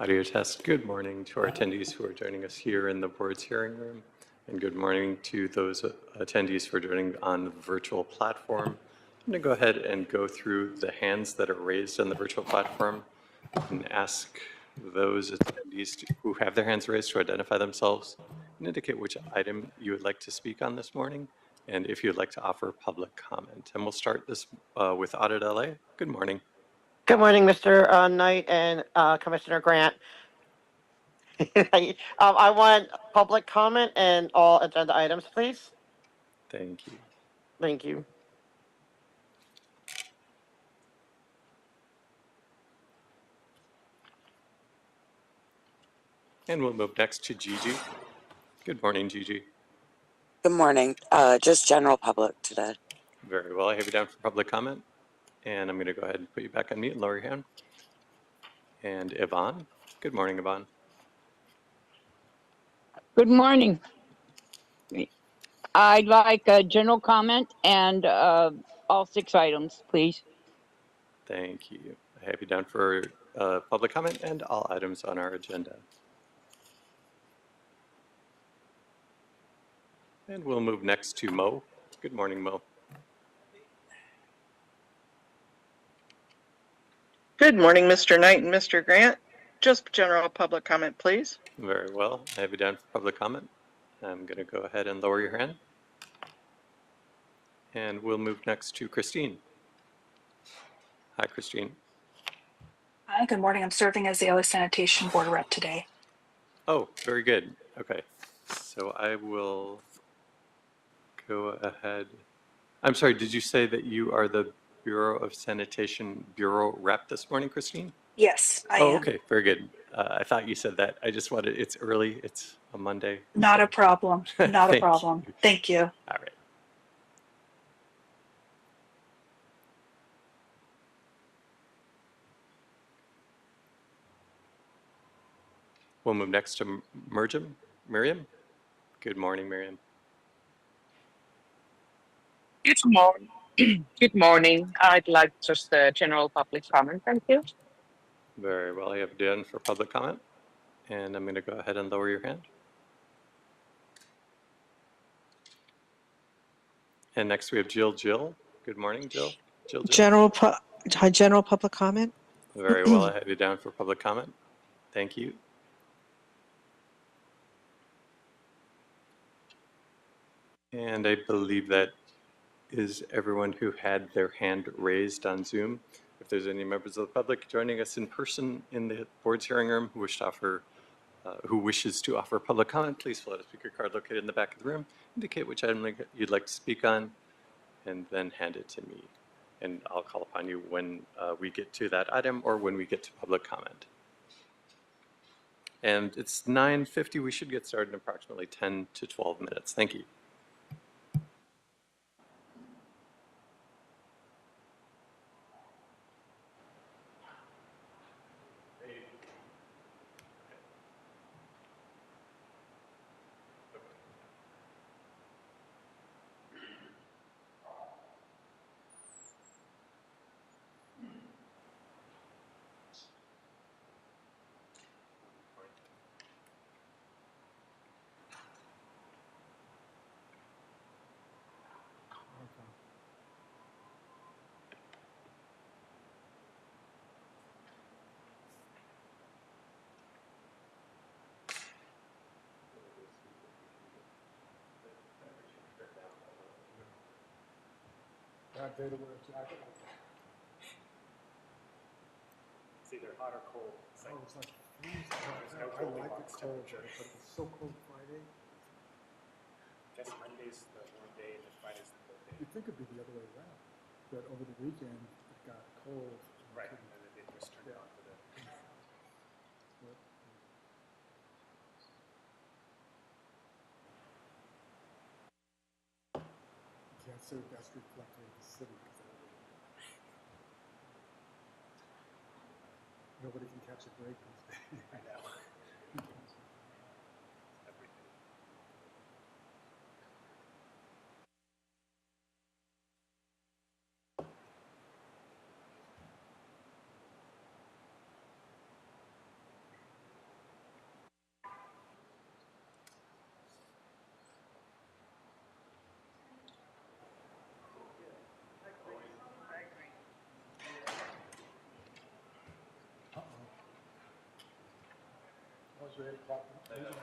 Audio test. Good morning to our attendees who are joining us here in the board's hearing room, and good morning to those attendees who are joining on the virtual platform. I'm going to go ahead and go through the hands that are raised on the virtual platform and ask those attendees who have their hands raised to identify themselves and indicate which item you would like to speak on this morning, and if you'd like to offer public comment. And we'll start this with Audit LA. Good morning. Good morning, Mr. Knight and Commissioner Grant. I want public comment and all agenda items, please. Thank you. Thank you. And we'll move next to Gigi. Good morning, Gigi. Good morning. Just general public today. Very well. I have you down for public comment. And I'm going to go ahead and put you back on mute and lower your hand. And Yvonne. Good morning, Yvonne. Good morning. I'd like a general comment and all 6 items, please. Thank you. I have you down for public comment and all items on our agenda. And we'll move next to Mo. Good morning, Mo. Good morning, Mr. Knight and Mr. Grant. Just general public comment, please. Very well. I have you down for public comment. I'm going to go ahead and lower your hand. And we'll move next to Christine. Hi, Christine. Hi, good morning. I'm serving as the LA Sanitation Board Rep today. Oh, very good. Okay. So I will go ahead. I'm sorry, did you say that you are the Bureau of Sanitation Bureau Rep this morning, Christine? Yes, I am. Okay, very good. I thought you said that. I just wanted, it's early, it's a Monday. Not a problem. Not a Thank problem. you. Thank you. All right. We'll move next to Miriam. Good morning, Miriam. Good morning. Good morning. I'd like just a general public comment. Thank you. Very well, I have done for public comment. And I'm going to go ahead and lower your hand. And next we have Jill. Good morning, Jill. General public comment. Very well, I have you down for public comment. Thank you. And I believe that is everyone who had their hand raised on Zoom. If there's any members of the public joining us in person in the board's hearing room who wishes to offer public comment, please fill out a speaker card located in the back of the room. Indicate which item you'd like to speak on, and then hand it to me. And I'll call upon you when we get to that item or when we get to public comment. And it's 9:50. We should get started in approximately 10 to 12 minutes. Thank you. It's either hot or cold. It's like, it's like freezing. I like it cold, but it's so cold Friday. I guess Monday's the warm day and then Friday's the cold day. You'd think it'd be the other way around. That over the weekend it got cold. Right, and then they just turned on to the. Yeah, so that's reflective of the city. Nobody can catch a break these days. I know. Everything. great proclamation.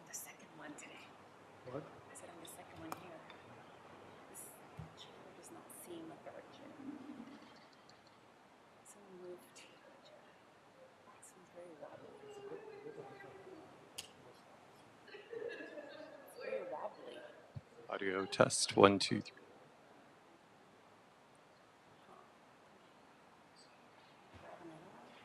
The second one today. What? I said I'm the second one here. This chair does not seem like a right chair. Someone moved the chair. It seems very wobbly. It's very wobbly. Audio test, 1, 2, 3. Grab another one.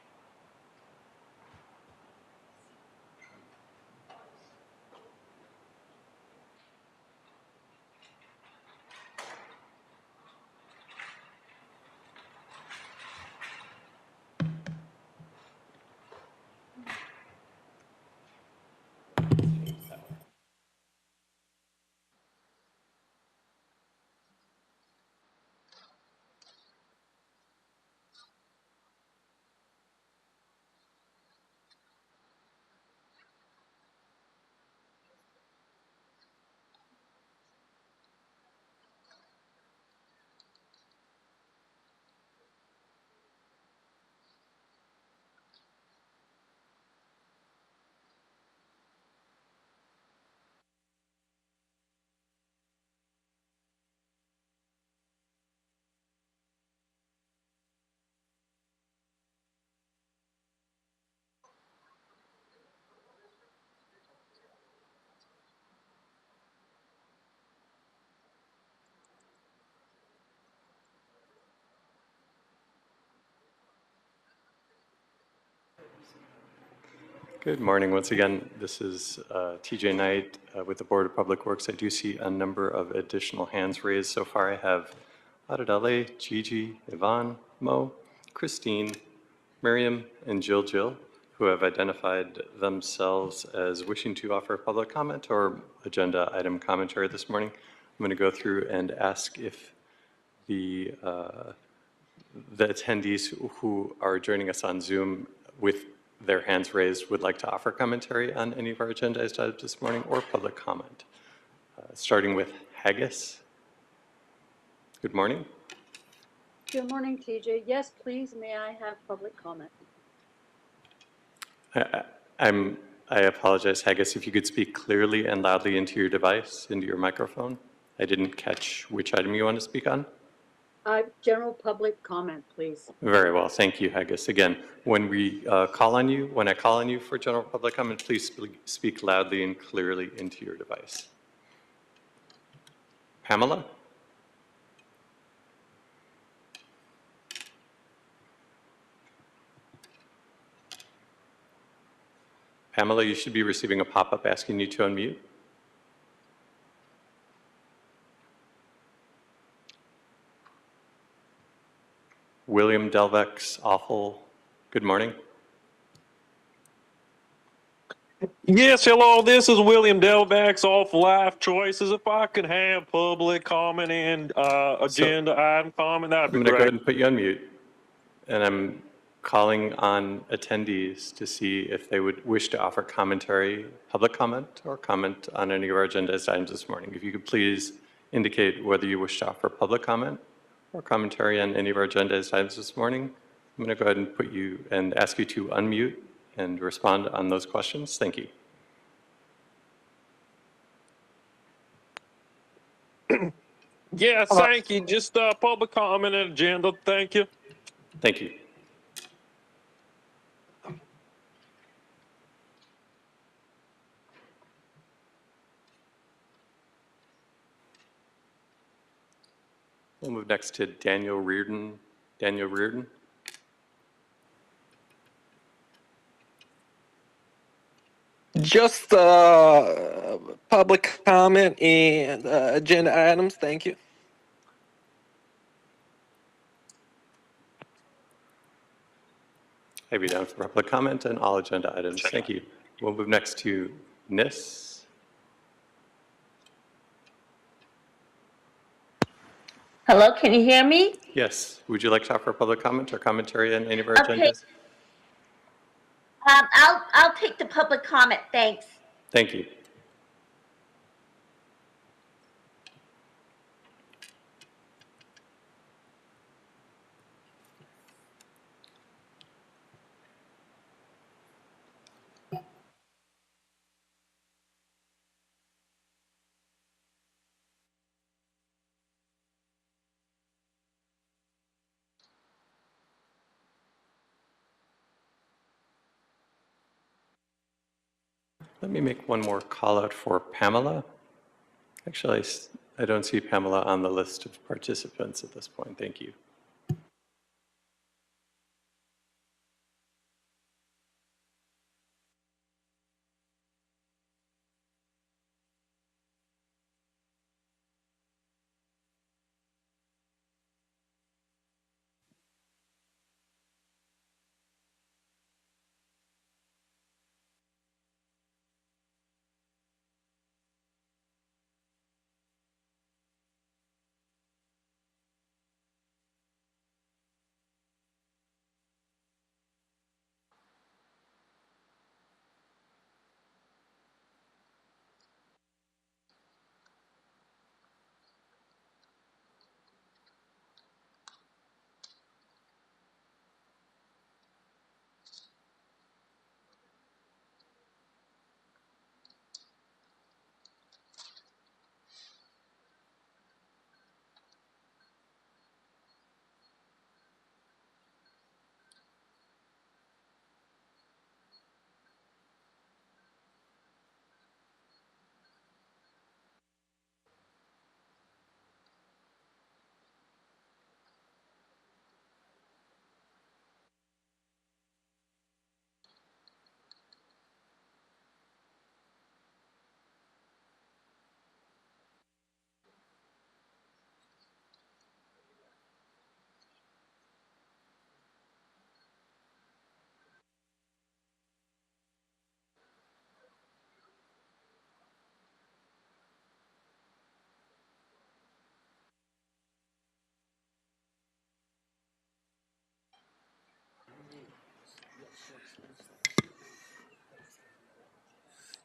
Good morning once again. This is TJ Knight with the Board of Public Works. I do see a number of additional hands raised. So far I have Adedale, Gigi, Yvonne, Mo, Christine, Miriam, and Jill, who have identified themselves as wishing to offer public comment or agenda item commentary this morning. I'm going to go through and ask if the attendees who are joining us on Zoom with their hands raised would like to offer commentary on any of our agendized items this morning or public comment. Starting with Haggis. Good morning. Good morning, TJ. Yes, please, may I have public comment? I apologize, Haggis, if you could speak clearly and loudly into your device, into your microphone. I didn't catch which item you want to speak on. General public comment, please. Very well. Thank you, Haggis. Again, when I call on you for general public comment, please speak loudly and clearly into your device. Pamela? Pamela, you should be receiving a pop-up asking you to unmute. William Delvex, awful. Good morning. Yes, hello, this is William Delvex off Life Choices. If I could have public comment and agenda item comment, that'd be I'm going to go great. ahead and put you on mute. And I'm calling on attendees to see if they would wish to offer commentary, public comment, or comment on any of our agenda items this morning. If you could please indicate whether you wish to offer public comment or commentary on any of our agenda items this morning. I'm going to go ahead and put you and ask you to unmute and respond on those questions. Thank you. Yes, thank you. Just public comment and agenda. Thank you. Thank you. We'll move next to Daniel Reardon. Daniel Reardon. Just public comment and agenda items. Thank you. Have you down for public comment and all agenda items. Thank you. We'll move next to Nis. Hello, can you hear me? Yes. Would you like to offer public comment or commentary on any of our Okay. agendas? I'll take the public comment, thanks. Thank you. Let me make one more call out for Pamela. Actually, I don't see Pamela on the list of participants at this point. Thank you.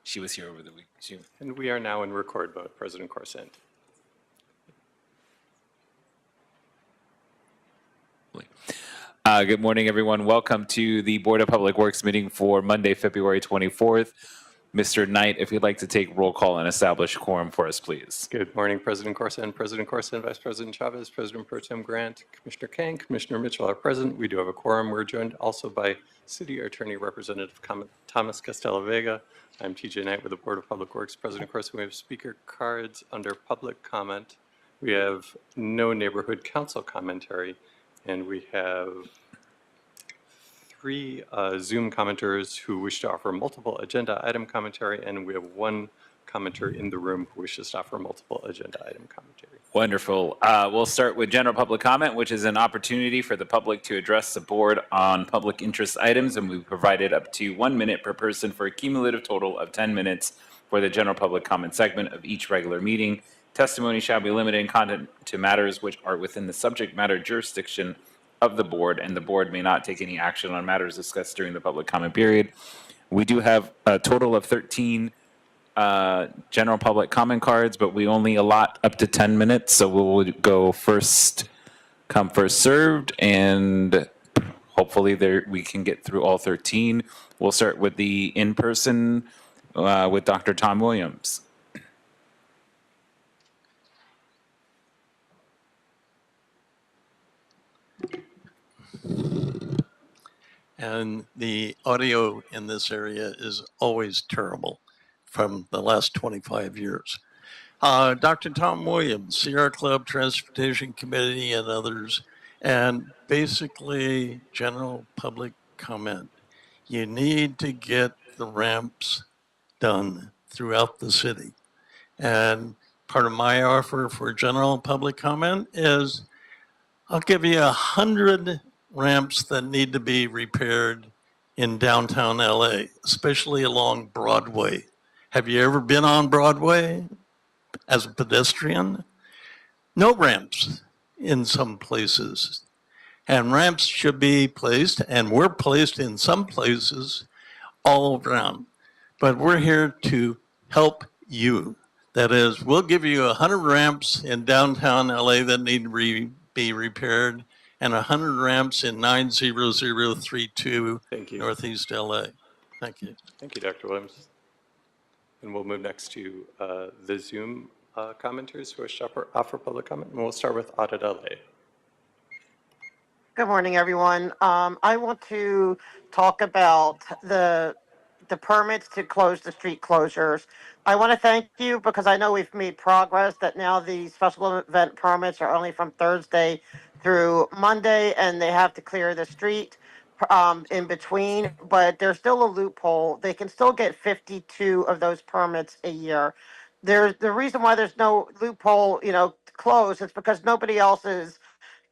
She was here over the week. And we are now in record mode, President Corsant. Good morning, everyone. Welcome to the Board of Public Works meeting for Monday, February 24th. Mr. Knight, if you'd like to take roll call and establish quorum for us, please. Good morning, President Corson, Vice President Chavez, President Pro Tem Grant, Commissioner Kang, Commissioner Mitchell are present. We do have a quorum. We're joined also by City Attorney Representative Thomas Costello Vega. I'm TJ Knight with the Board of Public Works. President Corson, we have speaker cards under public comment. We have no neighborhood council commentary, and we have 3 Zoom commenters who wish to offer multiple agenda item commentary, and we have 1 commenter in the room who wishes to offer multiple agenda item commentary. Wonderful. We'll start with general public comment, which is an opportunity for the public to address the board on public interest items, and we've provided up to 1 minute per person for a cumulative total of 10 minutes for the general public comment segment of each regular meeting. Testimony shall be limited in content to matters which are within the subject matter jurisdiction of the board, and the board may not take any action on matters discussed during the public comment period. We do have a total of 13 general public comment cards, but we only allot up to 10 minutes, so we'll go first come, first served, and hopefully we can get through all 13. We'll start with the in-person with Dr. Tom Williams. And the audio in this area is always terrible from the last 25 years. Dr. Tom Williams, Sierra Club Transportation Committee and others, and basically general public comment. You need to get the ramps done throughout the city. And part of my offer for general public comment is I'll give you 100 ramps that need to be repaired in downtown LA, especially along Broadway. Have you ever been on Broadway as a pedestrian? No ramps in some places. And ramps should be placed, and were placed in some places all around. But we're here to help you. That is, we'll give you 100 ramps in downtown LA that need to be repaired, and 100 ramps in 90032 Northeast LA. Thank you. Thank you, Dr. Williams. And we'll move next to the Zoom commenters who wish to offer public comment, and we'll start with Audit LA. Good morning, everyone. I want to talk about the permits to close the street closures. I want to thank you because I know we've made progress that now the special event permits are only from Thursday through Monday, and they have to clear the street in between, but there's still a loophole. They can still get 52 of those permits a year. The reason why there's no loophole, closed, is because nobody else is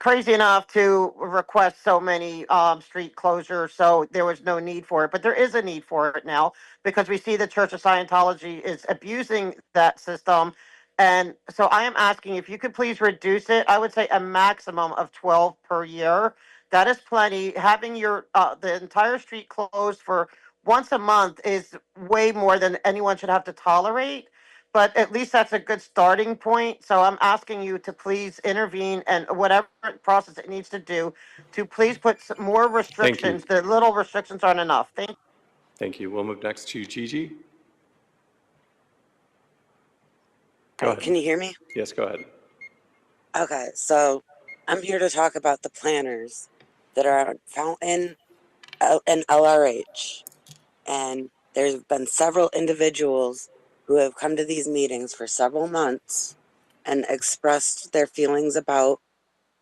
crazy enough to request so many street closures, so there was no need for it. But there is a need for it now because we see the Church of Scientology is abusing that system. And so I am asking if you could please reduce it. I would say a maximum of 12 per year. That is plenty. Having your the entire street closed for once a month is way more than anyone should have to tolerate. But at least that's a good starting point. So I'm asking you to please intervene and whatever process it needs to do to please put some more restrictions. The little restrictions aren't enough. Thank you. Thank you. We'll move next to Gigi. Can you hear me? Yes, go ahead. Okay, so I'm here to talk about the planners that are on Fountain and LRH. And there's been several individuals who have come to these meetings for several months and expressed their feelings about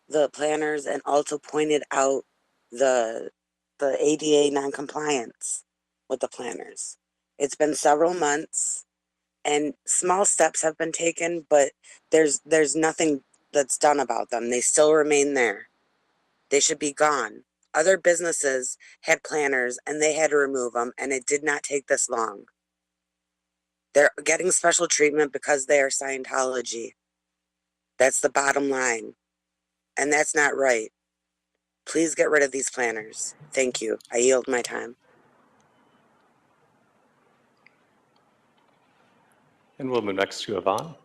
the planners and also pointed out the ADA noncompliance with the planners. It's been several months and small steps have been taken, but there's nothing that's done about them. They still remain there. They should be gone. Other businesses had planners and they had to remove them, and it did not take this long. They're getting special treatment because they are Scientology. That's the bottom line. And that's not right. Please get rid of these planners. Thank you. I yield my time. And we'll move next to Yvonne.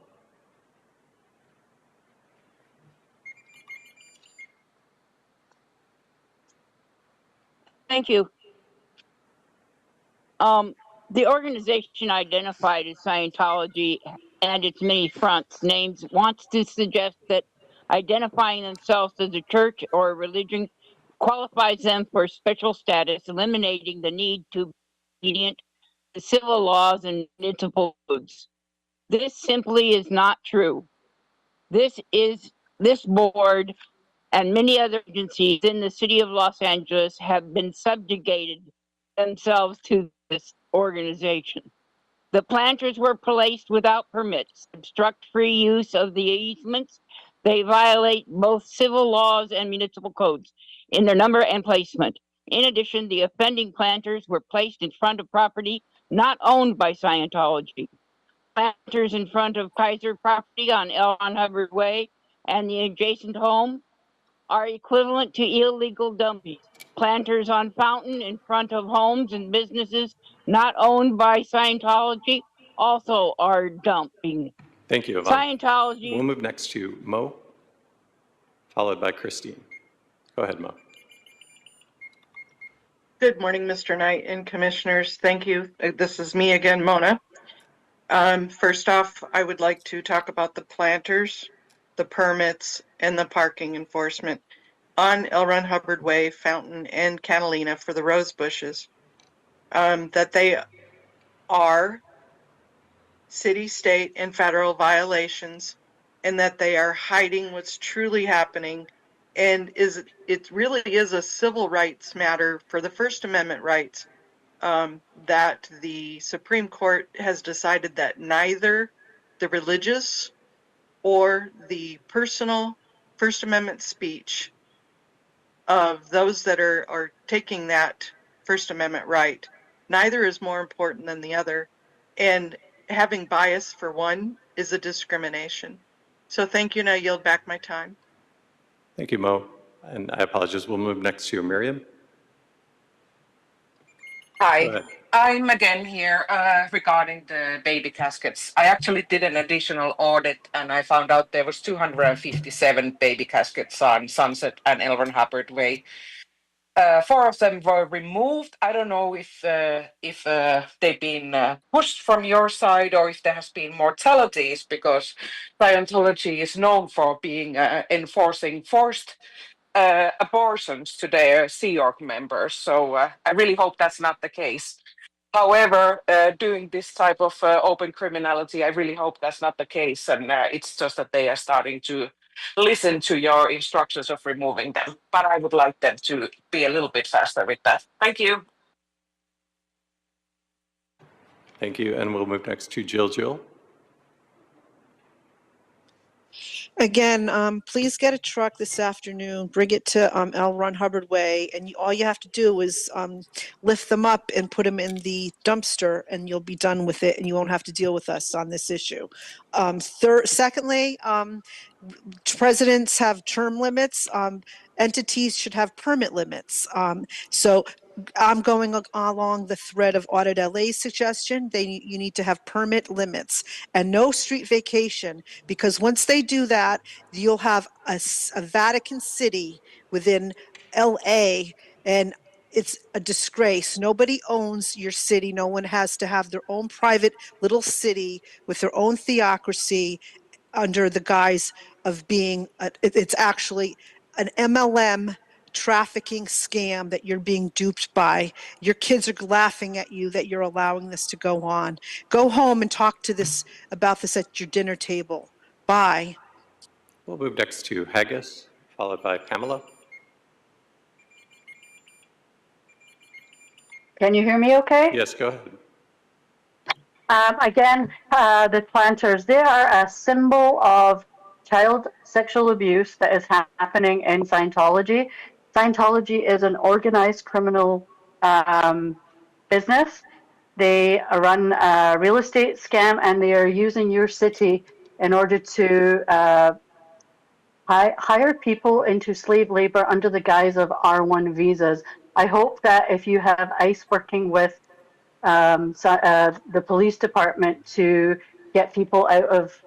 Thank you. The organization identified as Scientology and its many fronts names wants to suggest that identifying themselves as a church or a religion qualifies them for special status, eliminating the need to be obedient to civil laws and municipal codes. This simply is not true. This board and many other agencies in the city of Los Angeles have been subjugated themselves to this organization. The planters were placed without permits, obstruct free use of the easements. They violate both civil laws and municipal codes in their number and placement. In addition, the offending planters were placed in front of property not owned by Scientology. Planters in front of Kaiser property on L. Ron Hubbard Way and the adjacent home are equivalent to illegal dumping. Planters on Fountain in front of homes and businesses not owned by Scientology also are dumping. Thank you, Yvonne. Scientology. We'll move next to Mo, followed by Christine. Go ahead, Mo. Good morning, Mr. Knight and Commissioners. Thank you. This is me again, Mona. First off, I would like to talk about the planters, the permits, and the parking enforcement on L. Ron Hubbard Way, Fountain, and Catalina for the rose bushes. That they are city, state, and federal violations, and that they are hiding what's truly happening, and it really is a civil rights matter for the First Amendment rights, that the Supreme Court has decided that neither the religious or the personal First Amendment speech of those that are taking that First Amendment right, neither is more important than the other, and having bias for one is a discrimination. So thank you, and I yield back my time. Thank you, Mo. And I apologize. We'll move next to Miriam. Hi, I'm again here regarding the baby caskets. I actually did an additional audit and I found out there was 257 baby caskets on Sunset and L. Ron Hubbard Way. 4 of them were removed. I don't know if they've been pushed from your side or if there has been mortalities, because Scientology is known for being enforcing forced abortions to their Sea Org members. So I really hope that's not the case. However, doing this type of open criminality, I really hope that's not the case. And it's just that they are starting to listen to your instructions of removing them. But I would like them to be a little bit faster with that. Thank you. Thank you. And we'll move next to Jill. Again, please get a truck this afternoon, bring it to L. Ron Hubbard Way, and all you have to do is lift them up and put them in the dumpster, and you'll be done with it, and you won't have to deal with us on this issue. Secondly, presidents have term limits. Entities should have permit limits. So I'm going along the thread of Audit LA's suggestion. You need to have permit limits and no street vacation, because once they do that, you'll have a Vatican City within LA, and it's a disgrace. Nobody owns your city. No one has to have their own private little city with their own theocracy under the guise of being, it's actually an MLM trafficking scam that you're being duped by. Your kids are laughing at you that you're allowing this to go on. Go home and talk about this at your dinner table. Bye. We'll move next to Haggis, followed by Pamela. Can you hear me okay? Yes, go ahead. Again, the planters, they are a symbol of child sexual abuse that is happening in Scientology. Scientology is an organized criminal business. They run a real estate scam, and they are using your city in order to hire people into slave labor under the guise of R1 visas. I hope that if you have ICE working with the police department to get people out of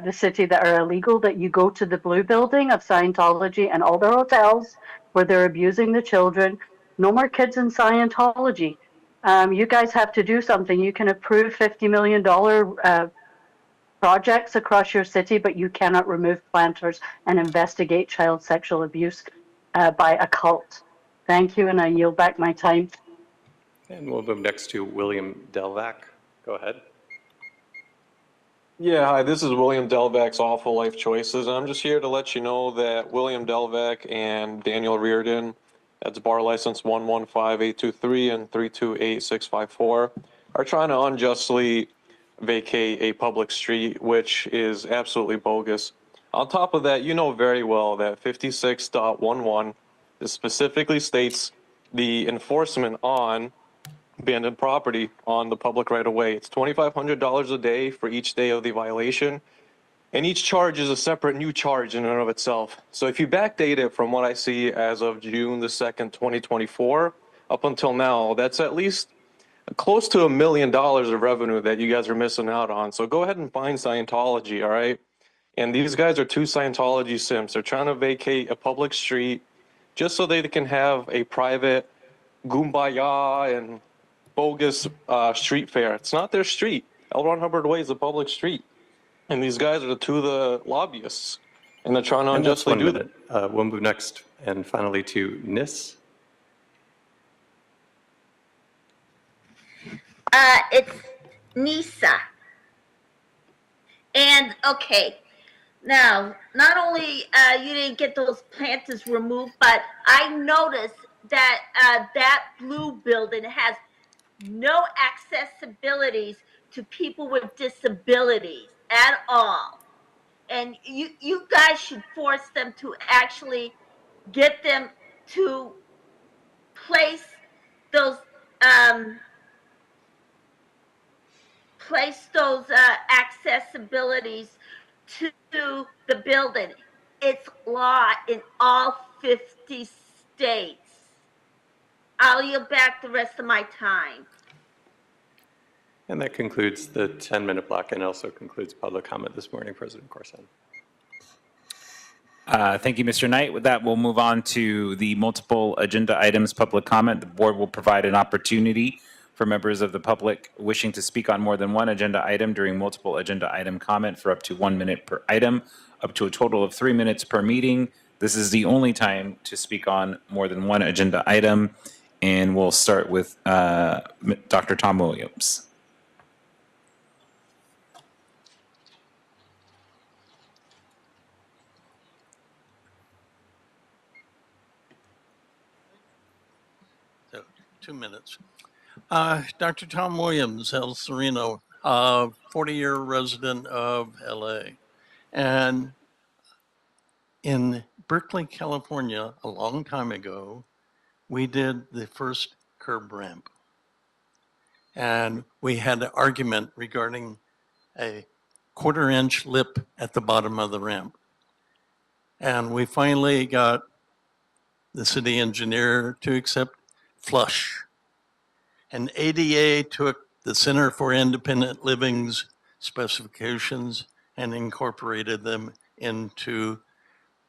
the city that are illegal, that you go to the blue building of Scientology and all the hotels where they're abusing the children. No more kids in Scientology. You guys have to do something. You can approve $50 million projects across your city, but you cannot remove planters and investigate child sexual abuse by a cult. Thank you, and I yield back my time. And we'll move next to William Delvac. Go ahead. Yeah, hi, this is William Delvac's Awful Life Choices. And I'm just here to let you know that William Delvac and Daniel Reardon, that's bar license 115823 and 328654, are trying to unjustly vacate a public street, which is absolutely bogus. On top of that, you know very well that 56.11 specifically states the enforcement on abandoned property on the public right of way. It's $2,500 a day for each day of the violation, and each charge is a separate new charge in and of itself. So if you backdate it from what I see as of June the 2nd, 2024, up until now, that's at least close to $1 million of revenue that you guys are missing out on. So go ahead and find Scientology, all right? And these guys are two Scientology simps. They're trying to vacate a public street just so they can have a private Goombaya and bogus street fair. It's not their street. L. Ron Hubbard Way is a public street. And these guys are the two of the lobbyists. And they're trying to And that's unjustly 1 do that. minute. We'll move next and finally to Nis. It's Nisa. And okay, now not only you didn't get those planters removed, but I noticed that that blue building has no accessibilities to people with disabilities at all. And you guys should force them to actually get them to place those accessibilities to the building. It's law in all 50 states. I'll yield back the rest of my time. And that concludes the 10-minute block and also concludes public comment this morning, President Corson. Thank you, Mr. Knight. With that, we'll move on to the multiple agenda items public comment. The board will provide an opportunity for members of the public wishing to speak on more than one agenda item during multiple agenda item comment for up to 1 minute per item, up to a total of 3 minutes per meeting. This is the only time to speak on more than one agenda item. And we'll start with Dr. Tom Williams. So, 2 minutes. Dr. Tom Williams, El Sereno, 40-year resident of LA. And in Berkeley, California, a long time ago, we did the first curb ramp. And we had an argument regarding a 1/4-inch lip at the bottom of the ramp. And we finally got the city engineer to accept flush. And ADA took the Center for Independent Living's specifications and incorporated them into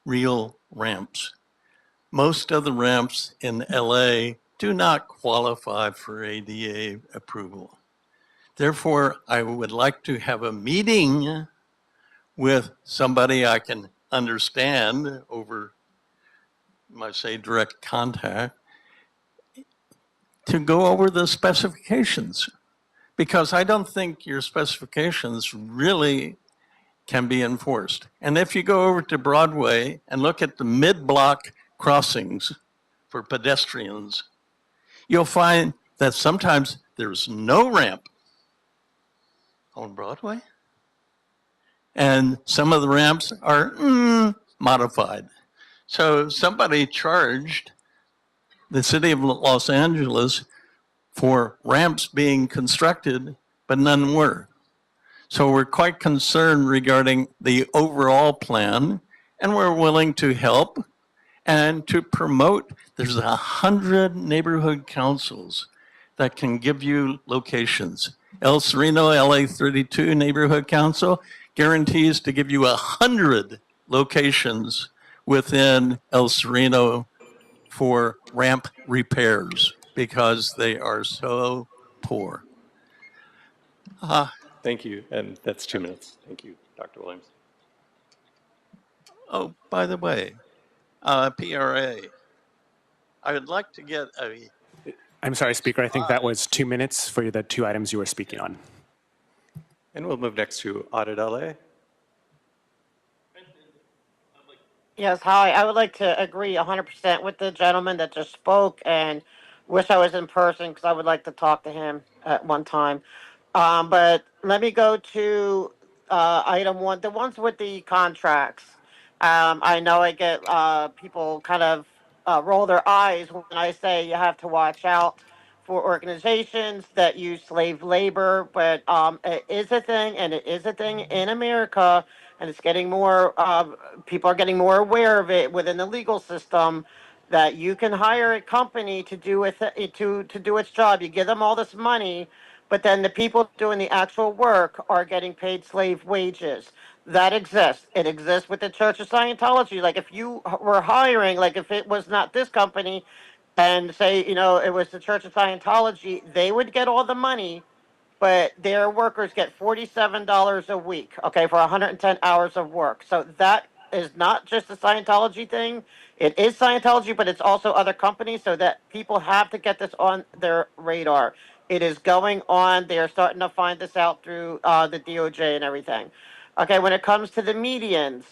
real ramps. Most of the ramps in LA do not qualify for ADA approval. Therefore, I would like to have a meeting with somebody I can understand over, might say, direct contact, to go over the specifications. Because I don't think your specifications really can be enforced. And if you go over to Broadway and look at the mid-block crossings for pedestrians, you'll find that sometimes there's no ramp on Broadway. And some of the ramps are modified. So somebody charged the city of Los Angeles for ramps being constructed, but none were. So we're quite concerned regarding the overall plan, and we're willing to help and to promote. There's 100 neighborhood councils that can give you locations. El Sereno LA 32 Neighborhood Council guarantees to give you 100 locations within El Sereno for ramp repairs. because they are so poor. Thank you, and that's 2 minutes. Thank you, Dr. Williams. Oh, by the way, PRA, I would like to get a. I'm sorry, Speaker. I think that was 2 minutes for the two items you were speaking on. And we'll move next to Audit LA. Yes, hi. I would like to agree 100% with the gentleman that just spoke and wish I was in person because I would like to talk to him at one time. But let me go to item one, the ones with the contracts. I know I get people kind of roll their eyes when I say you have to watch out for organizations that use slave labor, but it is a thing, and it is a thing in America, and it's getting more. People are getting more aware of it within the legal system. That you can hire a company to do to do its job. You give them all this money, but then the people doing the actual work are getting paid slave wages. That exists. It exists with the Church of Scientology. Like if you were hiring, like if it was not this company, and say, it was the Church of Scientology, they would get all the money, but their workers get $47 a week, okay, for 110 hours of work. So that is not just a Scientology thing. It is Scientology, but it's also other companies, so that people have to get this on their radar. It is going on. They are starting to find this out through the DOJ and everything. Okay, when it comes to the medians,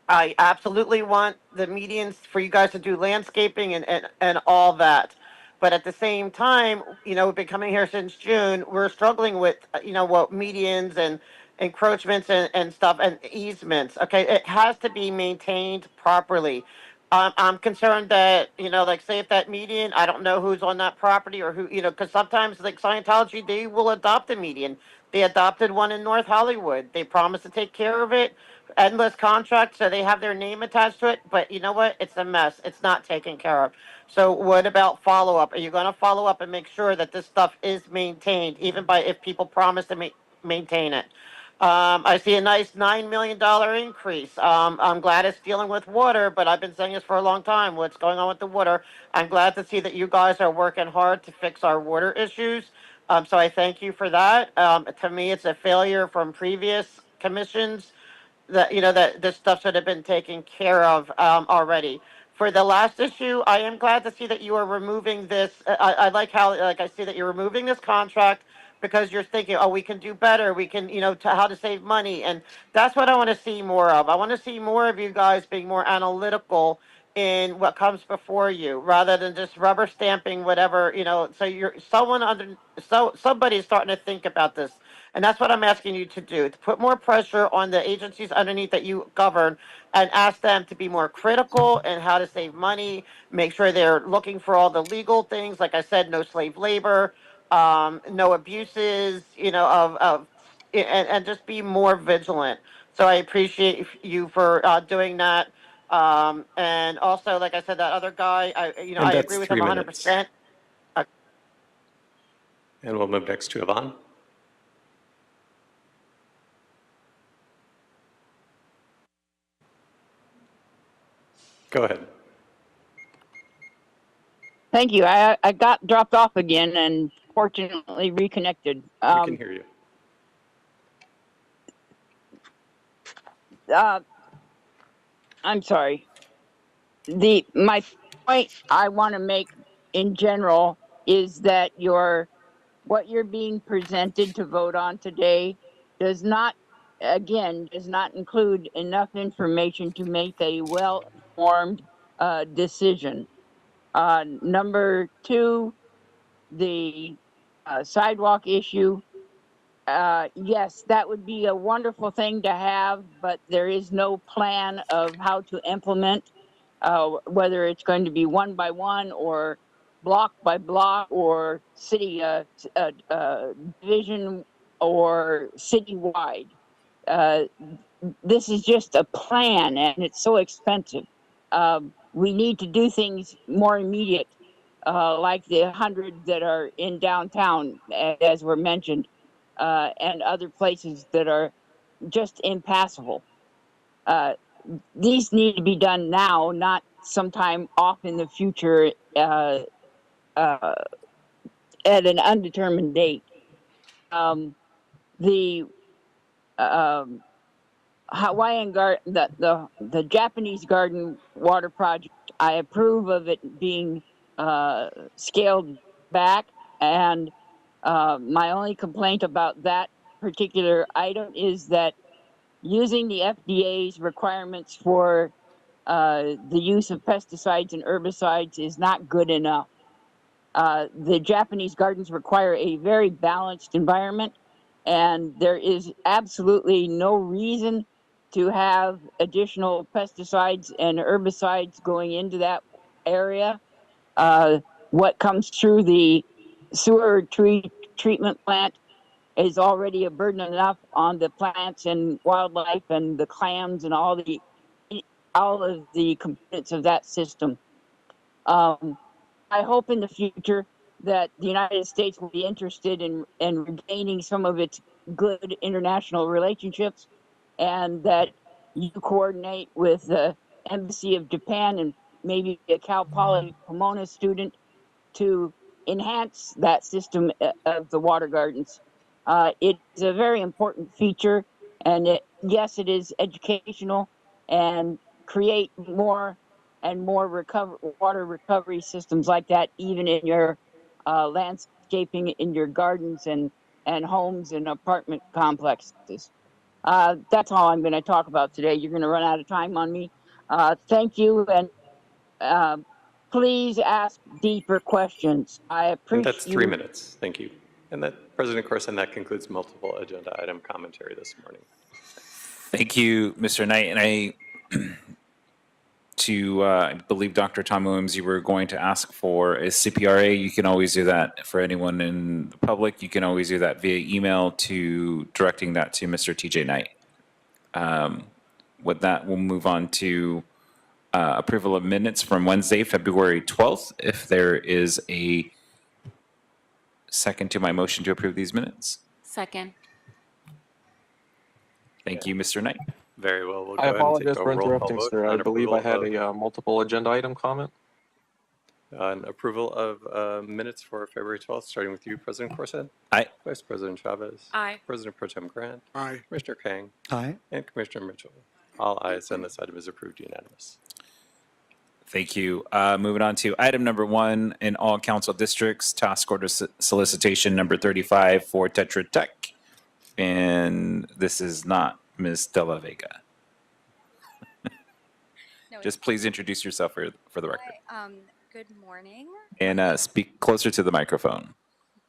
I absolutely want the medians for you guys to do landscaping and all that. But at the same time, we've been coming here since June. We're struggling with, what medians and encroachments and stuff and easements. Okay, it has to be maintained properly. I'm concerned that, like say if that median, I don't know who's on that property or who, because sometimes like Scientology, they will adopt a median. They adopted one in North Hollywood. They promised to take care of it, endless contract, so they have their name attached to it. But you know what? It's a mess. It's not taken care of. So what about follow up? Are you going to follow up and make sure that this stuff is maintained, even by if people promise to maintain it? I see a nice $9 million increase. I'm glad it's dealing with water, but I've been saying this for a long time. What's going on with the water? I'm glad to see that you guys are working hard to fix our water issues. So I thank you for that. To me, it's a failure from previous commissions that that this stuff should have been taken care of already. For the last issue, I am glad to see that you are removing this. I like how I see that you're removing this contract because you're thinking, oh, we can do better. We can, how to save money, and that's what I want to see more of. I want to see more of you guys being more analytical in what comes before you, rather than just rubber stamping whatever. So you're somebody's starting to think about this. And that's what I'm asking you to do, to put more pressure on the agencies underneath that you govern and ask them to be more critical and how to save money, make sure they're looking for all the legal things. Like I said, no slave labor, no abuses, and just be more vigilant. So I appreciate you for doing that. And also, like I said, that other guy, I And agree that's with him 3 minutes. 100%. And we'll move next to Yvonne. Go ahead. Thank you. I got dropped off again and fortunately reconnected. We can hear you. I'm sorry. My point I want to make in general is that what you're being presented to vote on today does not include enough information to make a well-informed decision. Number two, the sidewalk issue. Yes, that would be a wonderful thing to have, but there is no plan of how to implement, whether it's going to be one by one or block by block or city division or citywide. This is just a plan and it's so expensive. We need to do things more immediate, like the 100 that are in downtown, as were mentioned, and other places that are just impassable. These need to be done now, not sometime off in the future, at an undetermined date. The Hawaiian garden, the Japanese garden water project, I approve of it being scaled back. And my only complaint about that particular item is that using the FDA's requirements for the use of pesticides and herbicides is not good enough. The Japanese gardens require a very balanced environment, and there is absolutely no reason to have additional pesticides and herbicides going into that area. What comes through the sewer treatment plant is already a burden enough on the plants and wildlife and the clams and all of the components of that system. I hope in the future that the United States will be interested in regaining some of its good international relationships, and that you coordinate with the Embassy of Japan and maybe a Cal Poly Pomona student to enhance that system of the water gardens. It's a very important feature, and yes, it is educational and create more and more water recovery systems like that, even in your landscaping, in your gardens and homes and apartment complexes. That's all I'm going to talk about today. You're going to run out of time on me. Thank you, and please ask deeper questions. I And appreciate that's 3 minutes. Thank you. And that, President Corson, that concludes multiple agenda item commentary this morning. Thank you, Mr. Knight. And I believe Dr. Tom Williams, you were going to ask for a CPRA. You can always do that for anyone in the public. You can always do that via email to directing that to Mr. TJ Knight. With that, we'll move on to approval of minutes from Wednesday, February 12th. If there is a second to my motion to approve these minutes. Second. Thank you, Mr. Knight. Very well. We'll go I ahead and take apologize a for roll call interrupting, vote sir. I on believe I had approval a multiple agenda item comment. on approval of minutes for February 12th, starting with you, President Corson. Aye. Vice President Chavez. Aye. President Pro Tem Grant. Aye. Commissioner Kang. Aye. And Commissioner Mitchell. All ayes, and this item is approved unanimous. Thank you. Moving on to item number 1 in all council districts, task order solicitation number 35 for Tetra Tech. And this is not Ms. Della Vega. Just please introduce yourself for the record. Good morning. And speak closer to the microphone.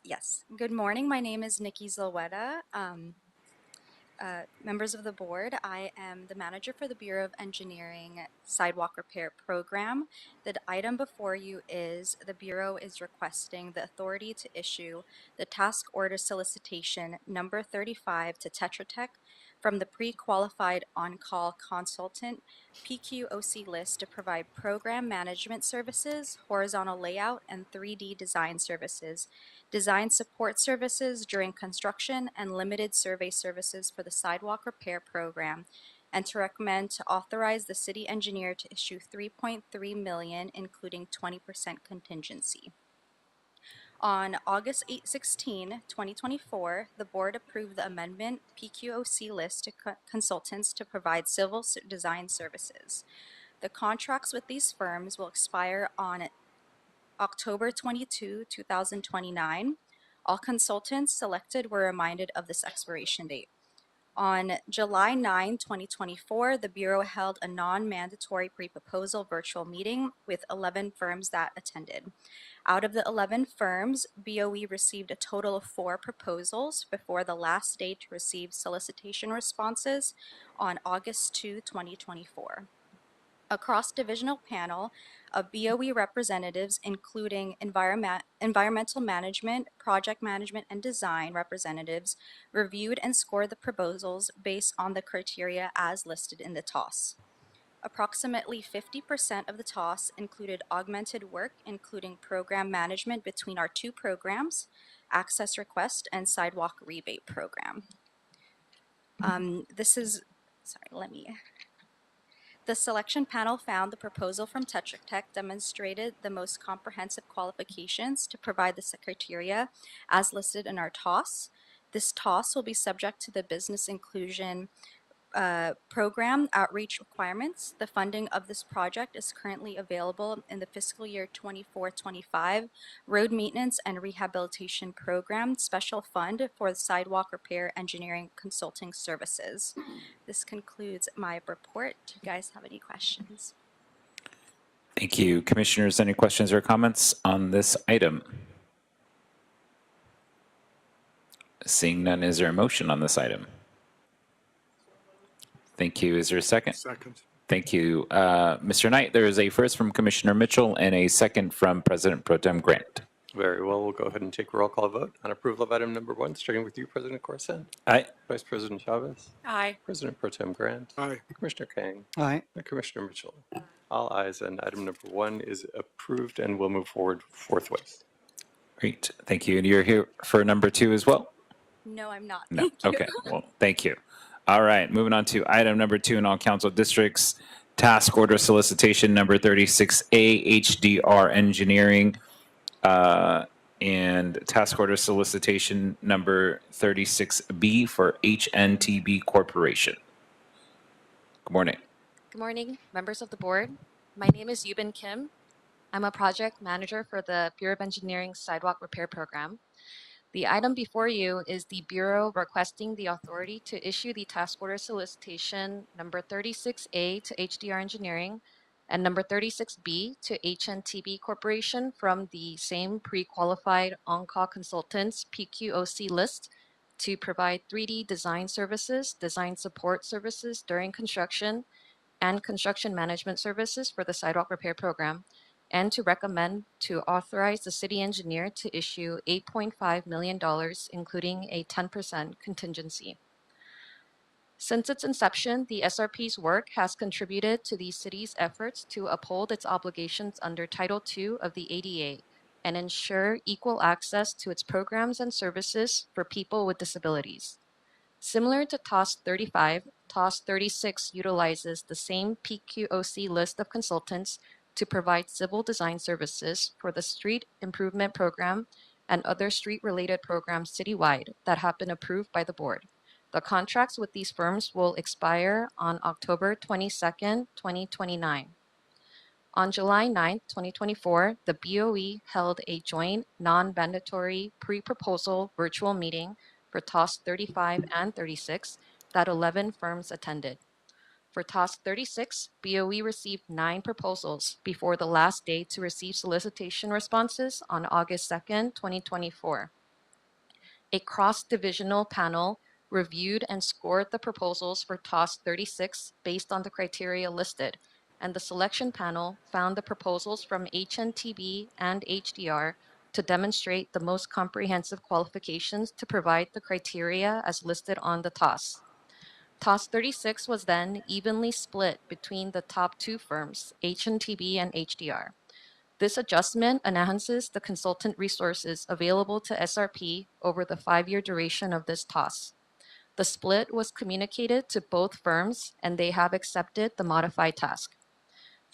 Yes. Good morning. My name is Nikki Zilweta. Members of the board, I am the manager for the Bureau of Engineering Sidewalk Repair Program. The item before you is the Bureau is requesting the authority to issue the task order solicitation number 35 to Tetra Tech from the pre-qualified on-call consultant PQOC list to provide program management services, horizontal layout, and 3D design services, design support services during construction, and limited survey services for the sidewalk repair program, and to recommend to authorize the city engineer to issue $3.3 million, including 20% contingency. On August 16, 2024, the board approved the amendment PQOC list to consultants to provide civil design services. The contracts with these firms will expire on October 22, 2029. All consultants selected were reminded of this expiration date. On July 9, 2024, the Bureau held a non-mandatory pre-proposal virtual meeting with 11 firms that attended. Out of the 11 firms, BOE received a total of 4 proposals before the last date to receive solicitation responses on August 2, 2024. A cross-divisional panel of BOE representatives, including environmental management, project management, and design representatives, reviewed and scored the proposals based on the criteria as listed in the TOS. Approximately 50% of the TOS included augmented work, including program management between our 2 programs, Access Request and Sidewalk Rebate Program. The selection panel found the proposal from Tetra Tech demonstrated the most comprehensive qualifications to provide the criteria as listed in our TOS. This TOS will be subject to the business inclusion program outreach requirements. The funding of this project is currently available in the fiscal year 24-25 road maintenance and rehabilitation program special fund for the sidewalk repair engineering consulting services. This concludes my report. Do you guys have any questions? Thank you. Commissioners, any questions or comments on this item? Seeing none, is there a motion on this item? Thank you. Is there a second? Second. Thank you. Mr. Knight, there is a first from Commissioner Mitchell and a second from President Pro Tem Grant. Very well, we'll go ahead and take a roll call vote on approval of item number 1, starting with you, President Corson. Aye. Vice President Chavez. Aye. President Pro Tem Grant. Aye. Commissioner Kang. Aye. And Commissioner Mitchell. All ayes, and item number 1 is approved and will move forward forthwith. Great. Thank you. And you're here for number 2 as well? No, I'm not. No. Thank you. Okay. Well, thank you. All right. Moving on to item number 2 in all council districts. Task order solicitation number 36A, HDR Engineering, and task order solicitation number 36B for HNTB Corporation. Good morning. Good morning, members of the board. My name is Yubin Kim. I'm a project manager for the Bureau of Engineering Sidewalk Repair Program. The item before you is the Bureau requesting the authority to issue the task order solicitation number 36A to HDR Engineering and number 36B to HNTB Corporation from the same pre-qualified on-call consultants PQOC list to provide 3D design services, design support services during construction, and construction management services for the sidewalk repair program, and to recommend to authorize the city engineer to issue $8.5 million, including a 10% contingency. Since its inception, the SRP's work has contributed to the city's efforts to uphold its obligations under Title II of the ADA and ensure equal access to its programs and services for people with disabilities. Similar to TOS 35, TOS 36 utilizes the same PQOC list of consultants to provide civil design services for the street improvement program and other street-related programs citywide that have been approved by the board. The contracts with these firms will expire on October 22nd, 2029. On July 9th, 2024, the BOE held a joint non-mandatory pre-proposal virtual meeting for TOS 35 and 36 that 11 firms attended. For TOS 36, BOE received 9 proposals before the last day to receive solicitation responses on August 2nd, 2024. A cross-divisional panel reviewed and scored the proposals for TOS 36 based on the criteria listed, and the selection panel found the proposals from HNTB and HDR to demonstrate the most comprehensive qualifications to provide the criteria as listed on the TOS. TOS 36 was then evenly split between the top 2 firms, HNTB and HDR. This adjustment enhances the consultant resources available to SRP over the 5-year duration of this TOS. The split was communicated to both firms, and they have accepted the modified task.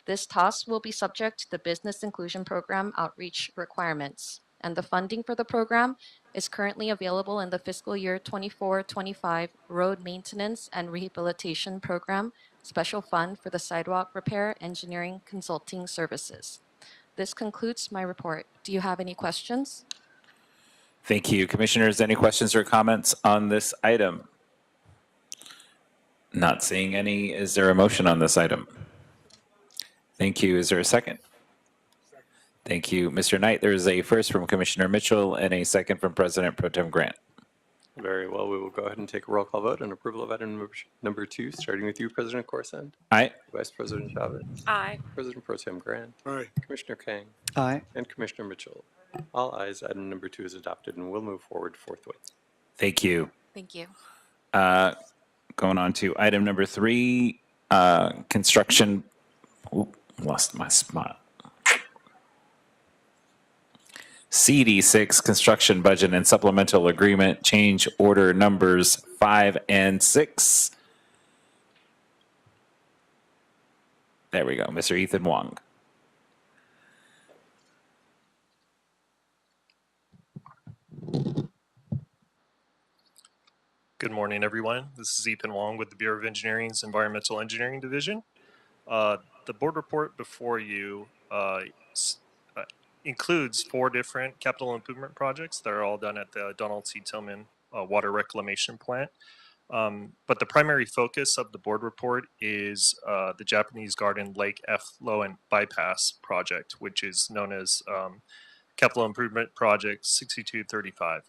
This TOS will be subject to the Business Inclusion Program outreach requirements, and the funding for the program is currently available in the fiscal year 24-25 Road Maintenance and Rehabilitation Program Special Fund for the Sidewalk Repair Engineering Consulting Services. This concludes my report. Do you have any questions? Thank you. Commissioners, any questions or comments on this item? Not seeing any. Is there a motion on this item? Thank you. Is there a second? Thank you. Mr. Knight, there is a first from Commissioner Mitchell and a second from President Pro Tem Grant. Very well, we will go ahead and take a roll call vote on approval of item number 2, starting with you, President Corson. Aye. Vice President Chavez. Aye. President Pro Tem Grant. Aye. Commissioner Kang. Aye. And Commissioner Mitchell. All ayes, item number 2 is adopted and will move forward forthwith. Thank you. Thank you. Going on to item number 3, construction. Ooh, lost my spot. CD6 construction budget and supplemental agreement change order numbers 5 and 6. There we go. Mr. Ethan Wong. Good morning, everyone. This is Ethan Wong with the Bureau of Engineering's Environmental Engineering Division. The board report before you includes 4 different capital improvement projects that are all done at the Donald C. Tillman Water Reclamation Plant. But the primary focus of the board report is the Japanese Garden Lake Effluent Bypass project, which is known as Capital Improvement Project 6235.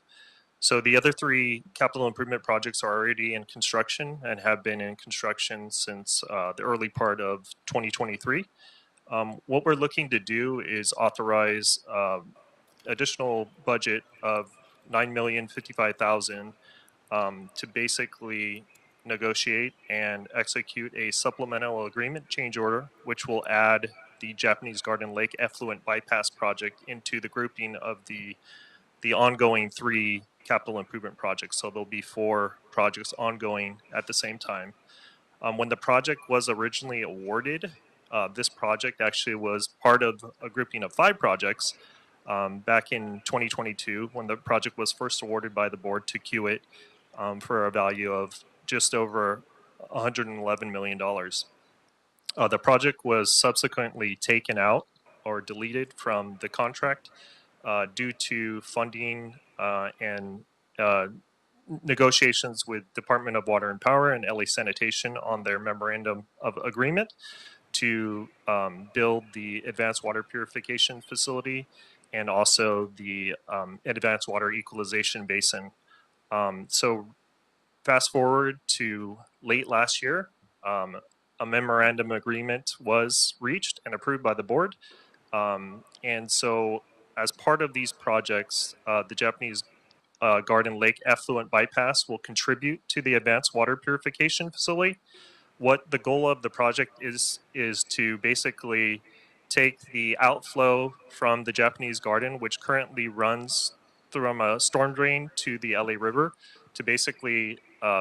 So the other 3 capital improvement projects are already in construction and have been in construction since the early part of 2023. What we're looking to do is authorize additional budget of $9,055,000 to basically negotiate and execute a supplemental agreement change order, which will add the Japanese Garden Lake Effluent Bypass project into the grouping of the ongoing 3 capital improvement projects. So there'll be 4 projects ongoing at the same time. When the project was originally awarded, this project actually was part of a grouping of 5 projects back in 2022 when the project was first awarded by the board to Kiewit for a value of just over $111 million. The project was subsequently taken out or deleted from the contract due to funding and negotiations with Department of Water and Power and LA Sanitation on their memorandum of agreement to build the advanced water purification facility and also the advanced water equalization basin. So fast forward to late last year, a memorandum agreement was reached and approved by the board. And so as part of these projects, the Japanese Garden Lake Effluent Bypass will contribute to the advanced water purification facility. What the goal of the project is to basically take the outflow from the Japanese garden, which currently runs from a storm drain to the LA River, to basically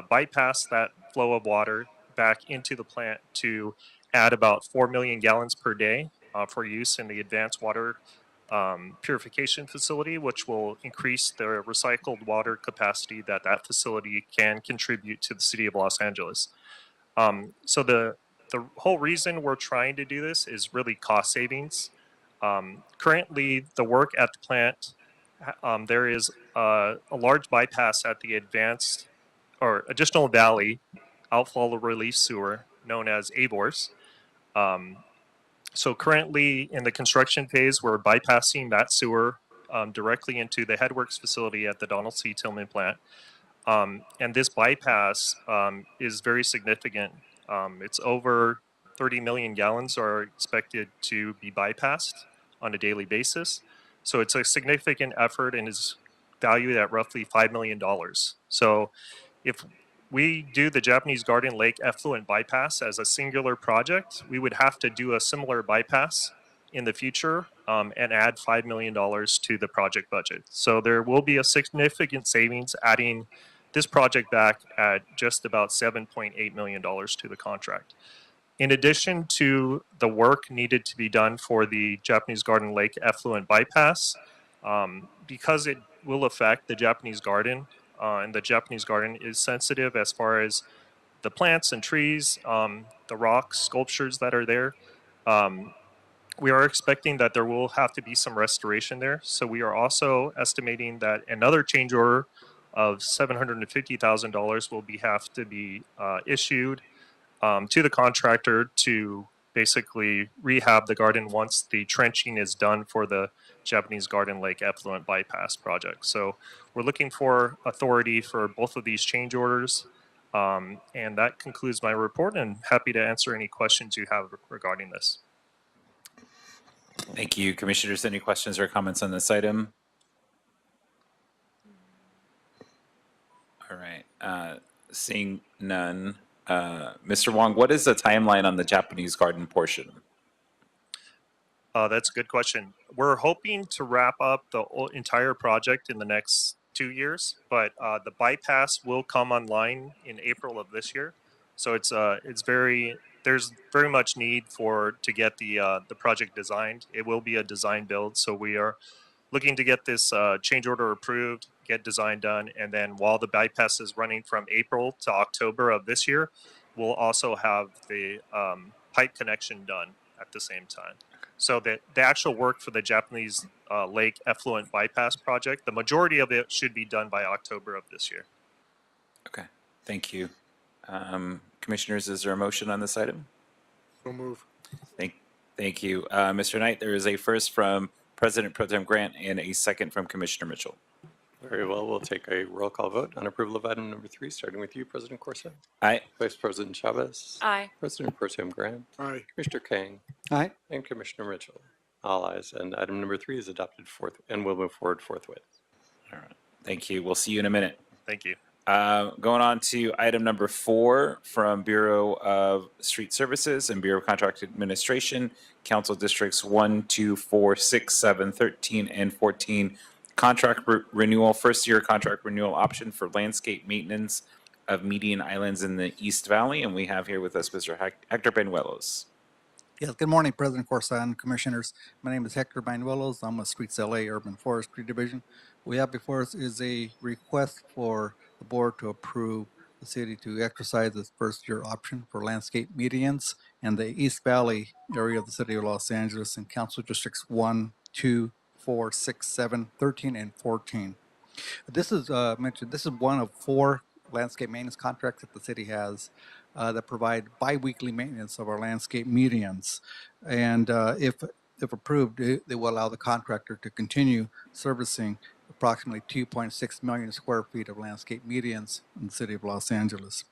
bypass that flow of water back into the plant to add about 4 million gallons per day for use in the advanced water purification facility, which will increase the recycled water capacity that facility can contribute to the city of Los Angeles. So the whole reason we're trying to do this is really cost savings. Currently, the work at the plant, there is a large bypass at the advanced or additional valley outflow relief sewer known as ABORS. So currently in the construction phase, we're bypassing that sewer directly into the headworks facility at the Donald C. Tillman plant. And this bypass is very significant. It's over 30 million gallons are expected to be bypassed on a daily basis. So it's a significant effort and is valued at roughly $5 million. So if we do the Japanese Garden Lake Effluent Bypass as a singular project, we would have to do a similar bypass in the future and add $5 million to the project budget. So there will be a significant savings adding this project back at just about $7.8 million to the contract. In addition to the work needed to be done for the Japanese Garden Lake Effluent Bypass, because it will affect the Japanese garden, and the Japanese garden is sensitive as far as the plants and trees, the rocks, sculptures that are there. We are expecting that there will have to be some restoration there. So we are also estimating that another change order of $750,000 will have to be issued to the contractor to basically rehab the garden once the trenching is done for the Japanese Garden Lake Effluent Bypass project. So we're looking for authority for both of these change orders. And that concludes my report, and happy to answer any questions you have regarding this. Thank you. Commissioners, any questions or comments on this item? All right. Seeing none. Mr. Wong, what is the timeline on the Japanese garden portion? That's a good question. We're hoping to wrap up the entire project in the next 2 years, but the bypass will come online in April of this year. So it's very there's very much need to get the project designed. It will be a design build, so we are looking to get this change order approved, get design done, and then while the bypass is running from April to October of this year, we'll also have the pipe connection done at the same time. So that the actual work for the Japanese Lake Effluent Bypass project, the majority of it should be done by October of this year. Okay, thank you. Commissioners, is there a motion on this item? So move. Thank you. Mr. Knight, there is a first from President Pro Tem Grant and a second from Commissioner Mitchell. Very well, we'll take a roll call vote on approval of item number 3, starting with you, President Corsa. Aye. Vice President Chavez. Aye. President Pro Tem Grant. Aye. Commissioner Kang. Aye. And Commissioner Mitchell. All ayes, and item number 3 is adopted and will move forward forthwith. All right, thank you. We'll see you in a minute. Thank you. Going on to item number 4 from Bureau of Street Services and Bureau of Contract Administration, Council Districts 1, 2, 4, 6, 7, 13, and 14. Contract renewal, first year contract renewal option for landscape maintenance of median islands in the East Valley. And we have here with us Mr. Hector Banuelos. Yes, good morning, President Corsa and Commissioners. My name is Hector Banuelos. I'm with Streets LA Urban Forestry Division. What we have before us is a request for the board to approve the city to exercise its first year option for landscape medians in the East Valley area of the city of Los Angeles in Council Districts 1, 2, 4, 6, 7, 13, and 14. This is this is one of 4 landscape maintenance contracts that the city has that provide bi-weekly maintenance of our landscape medians. And if approved, they will allow the contractor to continue servicing approximately 2.6 million square feet of landscape medians in the city of Los Angeles.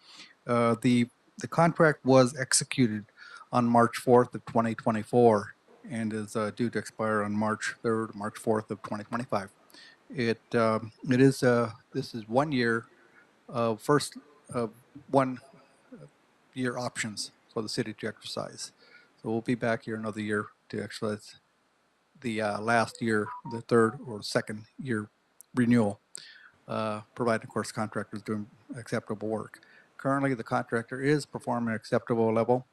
The contract was executed on March 4th of 2024 and is due to expire on March 3rd, March 4th of 2025. This is 1 year of 1 year options for the city to exercise. So we'll be back here another year to exercise the last year, the 3rd or 2nd year renewal, provided, of course, the contractor is doing acceptable work. Currently, the contractor is performing an acceptable level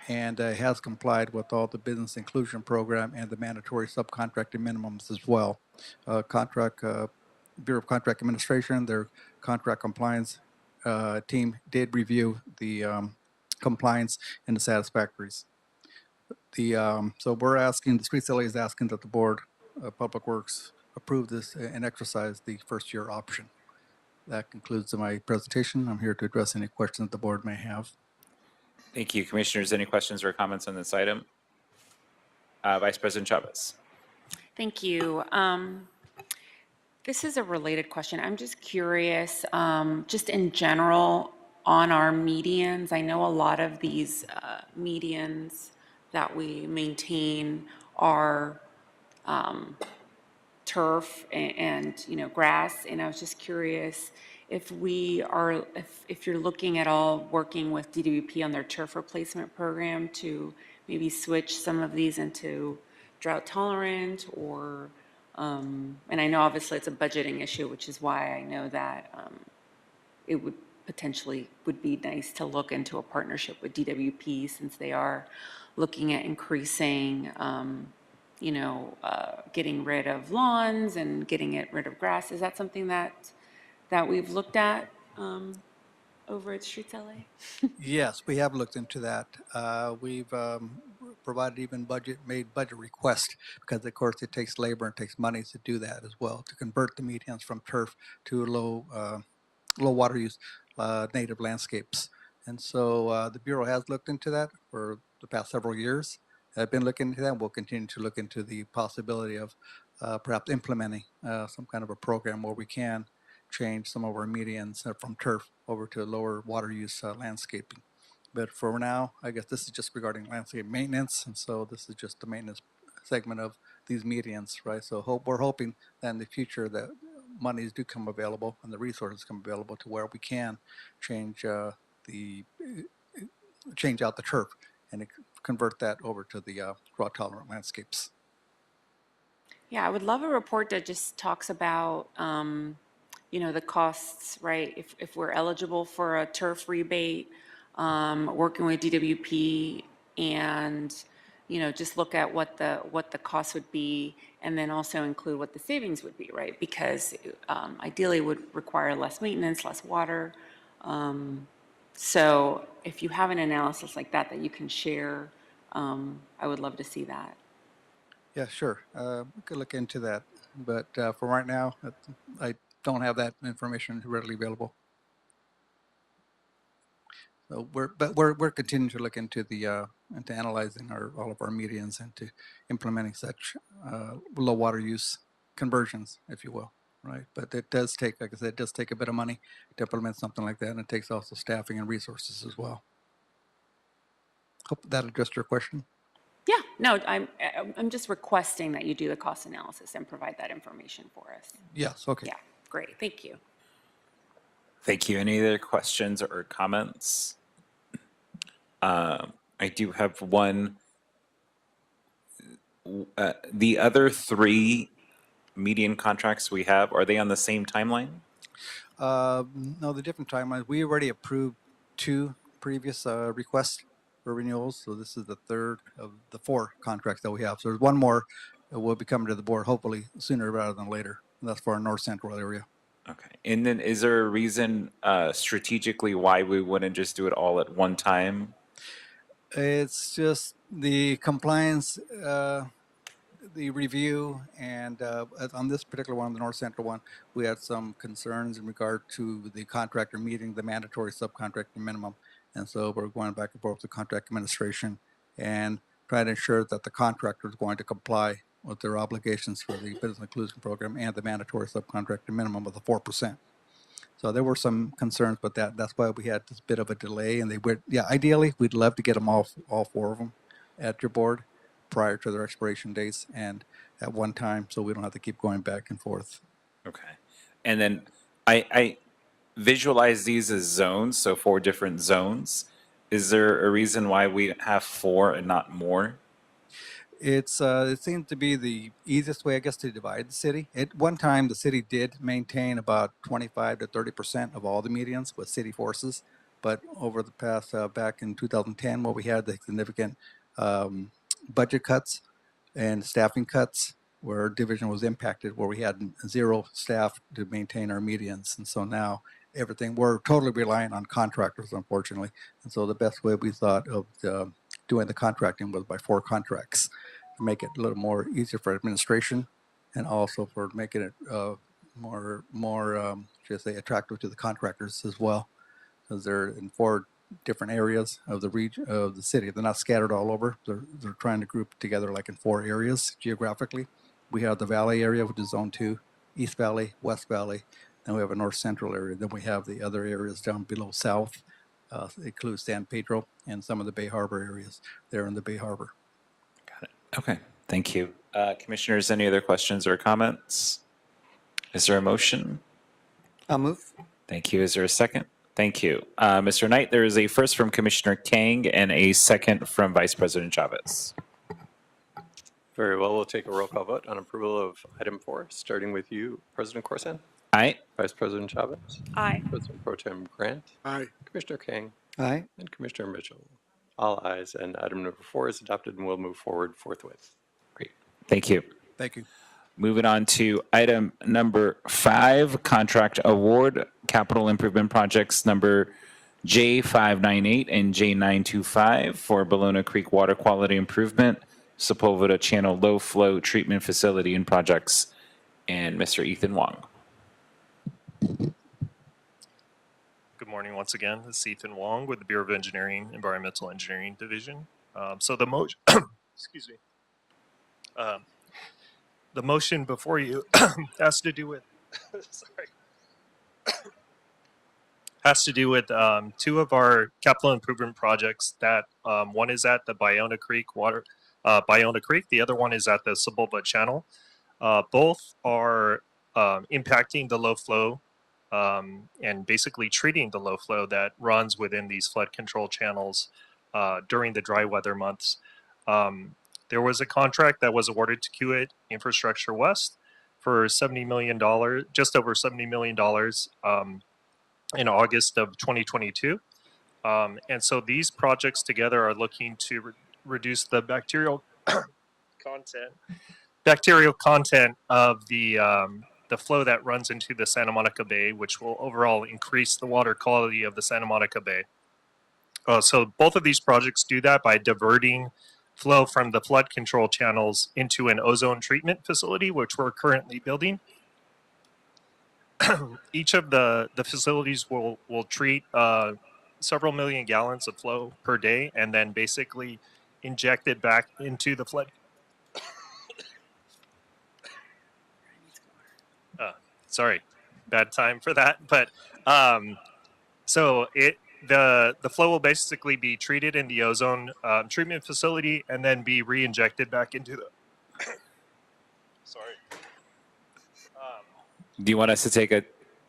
and has complied with all the business inclusion program and the mandatory subcontracting minimums as well. Bureau of Contract Administration, their contract compliance team did review the compliance and the satisfactories. So we're asking, the Streets LA is asking that the Board of Public Works approve this and exercise the first year option. That concludes my presentation. I'm here to address any questions the board may have. Thank you. Commissioners, any questions or comments on this item? Vice President Chavez. Thank you. This is a related question. I'm just curious, just in general, on our medians. I know a lot of these medians that we maintain are turf and grass, and I was just curious if you're looking at all working with DWP on their turf replacement program to maybe switch some of these into drought tolerant, or and I know obviously it's a budgeting issue, which is why I know that it would potentially be nice to look into a partnership with DWP, since they are looking at increasing getting rid of lawns and getting rid of grass. Is that something that we've looked at over at Streets LA? Yes, we have looked into that. We've provided even made budget requests, because of course it takes labor and takes money to do that as well, to convert the medians from turf to low water use native landscapes. And so the Bureau has looked into that for the past several years. I've been looking into that, and we'll continue to look into the possibility of perhaps implementing some kind of a program where we can change some of our medians from turf over to lower water use landscaping. But for now, I guess this is just regarding landscape maintenance, and so this is just the maintenance segment of these medians, right? So we're hoping that in the future that monies do come available and the resources come available to where we can change out the turf and convert that over to the drought tolerant landscapes. Yeah, I would love a report that just talks about the costs, right? If we're eligible for a turf rebate, working with DWP and, just look at what the cost would be, and then also include what the savings would be, right? Because ideally it would require less maintenance, less water. So if you have an analysis like that you can share, I would love to see that. Yeah, sure. We could look into that, but for right now, I don't have that information readily available. So we're continuing to look into into analyzing all of our medians and to implementing such low water use conversions, if you will, right? But it does take, like I said, it does take a bit of money to implement something like that, and it takes also staffing and resources as well. Hope that addressed your question. Yeah, no, I'm just requesting that you do the cost analysis and provide that information for us. Yes, okay. Yeah, great, thank you. Thank you. Any other questions or comments? I do have one. The other 3 median contracts we have, are they on the same timeline? No, the different timelines. We already approved 2 previous requests for renewals, so this is the 3rd of the 4 contracts that we have. So there's 1 more that will be coming to the board hopefully sooner rather than later. And that's for our north central area. Okay. And then is there a reason strategically why we wouldn't just do it all at one time? It's just the compliance, the review, and on this particular one, the north central one, we had some concerns in regard to the contractor meeting the mandatory subcontractor minimum. And so we're going back and forth with the contract administration and trying to ensure that the contractor is going to comply with their obligations for the business inclusion program and the mandatory subcontractor minimum of the 4%. So there were some concerns, but that's why we had this bit of a delay. And they would, yeah, ideally we'd love to get them all 4 of them at your board prior to their expiration dates and at one time, so we don't have to keep going back and forth. Okay. And then I visualize these as zones, so 4 different zones. Is there a reason why we have 4 and not more? It seemed to be the easiest way, I guess, to divide the city. At one time, the city did maintain about 25 to 30% of all the medians with city forces. But over the past, back in 2010, where we had the significant budget cuts and staffing cuts, where our division was impacted, where we had 0 staff to maintain our medians. And so now everything, we're totally reliant on contractors, unfortunately. And so the best way we thought of doing the contracting was by 4 contracts to make it a little more easier for administration and also for making it more should I say, attractive to the contractors as well, because they're in 4 different areas of the region of the city. They're not scattered all over. They're trying to group together like in 4 areas geographically. We have the Valley area, which is Zone 2, East Valley, West Valley. Then we have a North Central area. Then we have the other areas down below south. It includes San Pedro and some of the Bay Harbor areas there in the Bay Harbor. Got it. Okay. Thank you. Commissioners, any other questions or comments? Is there a motion? I'll move. Thank you. Is there a second? Thank you. Mr. Knight, there is a first from Commissioner Kang and a second from Vice President Chavez. Very well. We'll take a roll call vote on approval of item 4, starting with you, President Corson. Aye. Vice President Chavez. Aye. President Pro Tem Grant. Aye. Commissioner King. Aye. And Commissioner Mitchell. All ayes, and item number 4 is adopted and will move forward forthwith. Great. Thank you. Thank you. Moving on to item number 5, contract award, capital improvement projects number J598 and J925 for Bologna Creek Water Quality Improvement, Sepulveda Channel Low Flow Treatment Facility and projects, and Mr. Ethan Wong. Good morning once again. This is Ethan Wong with the Bureau of Engineering, Environmental Engineering Division. So the motion, excuse me. The motion before you has to do with, sorry, has to do with 2 of our capital improvement projects. That one is at the Ballona Creek Ballona Creek. The other one is at the Sepulveda Channel. Both are impacting the low flow and basically treating the low flow that runs within these flood control channels during the dry weather months. There was a contract that was awarded to Kiewit Infrastructure West for $70 million, just over $70 million in August of 2022. And so these projects together are looking to reduce the bacterial content of the flow that runs into the Santa Monica Bay, which will overall increase the water quality of the Santa Monica Bay. So both of these projects do that by diverting flow from the flood control channels into an ozone treatment facility, which we're currently building. Each of the facilities will treat several million gallons of flow per day and then basically inject it back into the flood. Sorry, bad time for that. But so the flow will basically be treated in the ozone treatment facility and then be re-injected back into the. Sorry. Do you want us to take a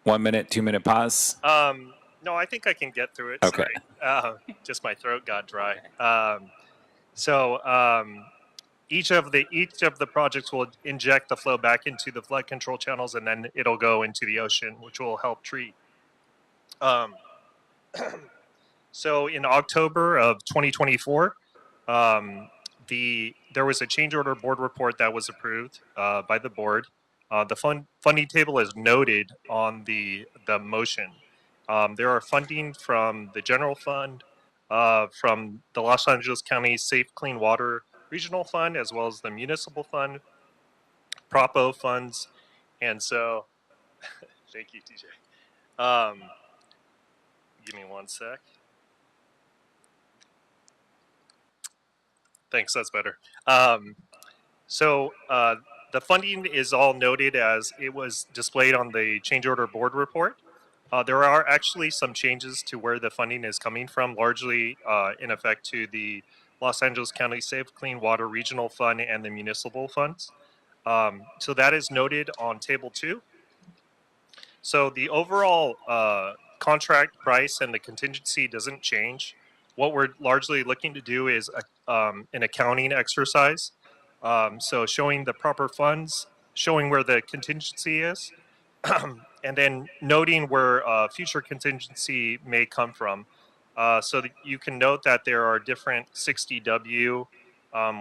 1 minute, 2 minute pause? No, I think I can get through it. Okay. Sorry. Just my throat got dry. Each of the projects will inject the flow back into the flood control channels, and then it'll go into the ocean, which will help treat. So in October of 2024, there was a change order board report that was approved by the board. The funding table is noted on the motion. There are funding from the general fund, from the Los Angeles County Safe Clean Water Regional Fund, as well as the municipal fund, Propo funds, and so thank you, TJ. Give me 1 sec. Thanks, that's better. The funding is all noted as it was displayed on the change order board report. There are actually some changes to where the funding is coming from, largely in effect to the Los Angeles County Safe Clean Water Regional Fund and the municipal funds. So that is noted on table 2. So the overall contract price and the contingency doesn't change. What we're largely looking to do is an accounting exercise. So showing the proper funds, showing where the contingency is, and then noting where future contingency may come from. So that you can note that there are different 60W,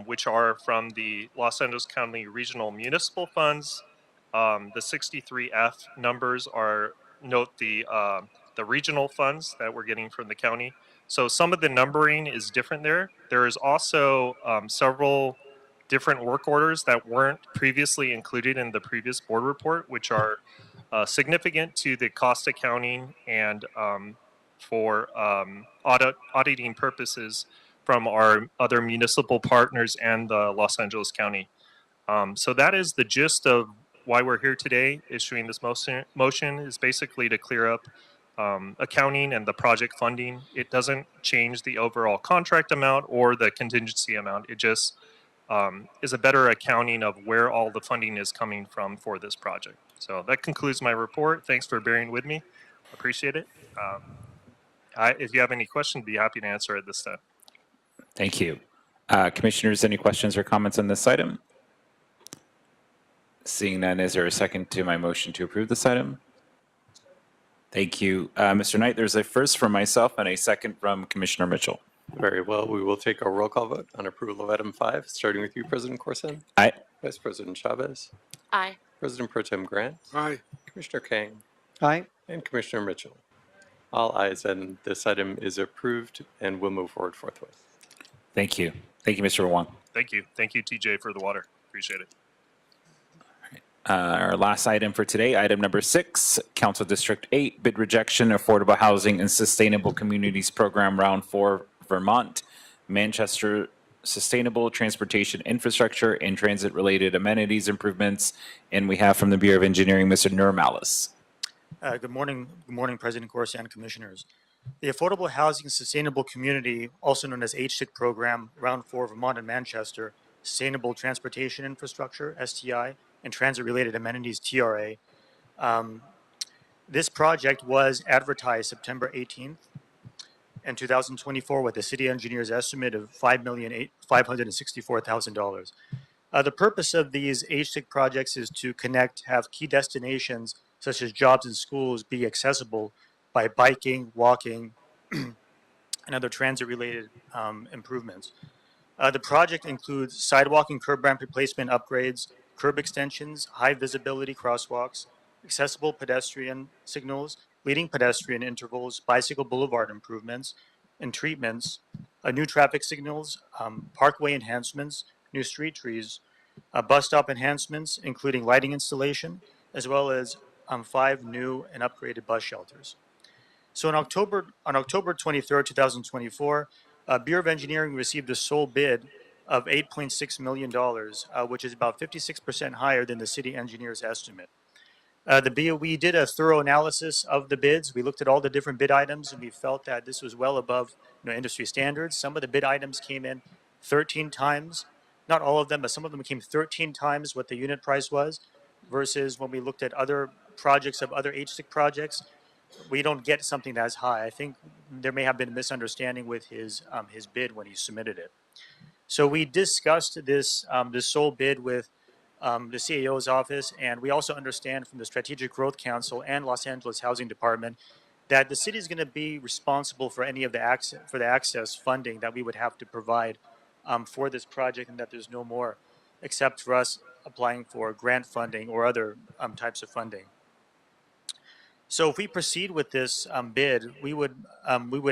which are from the Los Angeles County Regional Municipal Funds. The 63F numbers note the regional funds that we're getting from the county. So some of the numbering is different there. There is also several different work orders that weren't previously included in the previous board report, which are significant to the cost accounting and for auditing purposes from our other municipal partners and the Los Angeles County. So that is the gist of why we're here today. Issuing this motion is basically to clear up accounting and the project funding. It doesn't change the overall contract amount or the contingency amount. It just is a better accounting of where all the funding is coming from for this project. So that concludes my report. Thanks for bearing with me. Appreciate it. If you have any questions, be happy to answer at this time. Thank you. Commissioners, any questions or comments on this item? Seeing none, is there a second to my motion to approve this item? Thank you. Mr. Knight, there's a first from myself and a second from Commissioner Mitchell. Very well. We will take a roll call vote on approval of item 5, starting with you, President Corson. Aye. Vice President Chavez. Aye. President Pro Tem Grant. Aye. Commissioner Kang. Aye. And Commissioner Mitchell. All ayes, and this item is approved and will move forward forthwith. Thank you. Thank you, Mr. Wong. Thank you. Thank you, TJ, for the water. Appreciate it. Our last item for today, item number 6, Council District 8, bid rejection, Affordable Housing and Sustainable Communities Program, Round 4, Vermont, Manchester, Sustainable Transportation Infrastructure and Transit-Related Amenities Improvements. And we have from the Bureau of Engineering, Mr. Nurmalis. Good morning, President Corsi and Commissioners. The Affordable Housing Sustainable Community, also known as HSIC program, Round 4, Vermont and Manchester, Sustainable Transportation Infrastructure, STI, and Transit-Related Amenities, TRA. This project was advertised September 18th in 2024 with the city engineer's estimate of $5,564,000. The purpose of these HSIC projects is to have key destinations such as jobs and schools be accessible by biking, walking, and other transit-related improvements. The project includes sidewalk and curb ramp replacement upgrades, curb extensions, high visibility crosswalks, accessible pedestrian signals, leading pedestrian intervals, bicycle boulevard improvements and treatments, new traffic signals, parkway enhancements, new street trees, bus stop enhancements, including lighting installation, as well as 5 new and upgraded bus shelters. So on October 23rd, 2024, Bureau of Engineering received a sole bid of $8.6 million, which is about 56% higher than the city engineer's estimate. The BOE did a thorough analysis of the bids. We looked at all the different bid items, and we felt that this was well above industry standards. Some of the bid items came in 13 times, not all of them, but some of them came 13 times what the unit price was, versus when we looked at other projects of other HSIC projects, we don't get something that's high. I think there may have been a misunderstanding with his bid when he submitted it. So we discussed this sole bid with the CAO's office, and we also understand from the Strategic Growth Council and Los Angeles Housing Department that the city is going to be responsible for any of the access funding that we would have to provide for this project, and that there's no more except for us applying for grant funding or other types of funding. So if we proceed with this bid, we would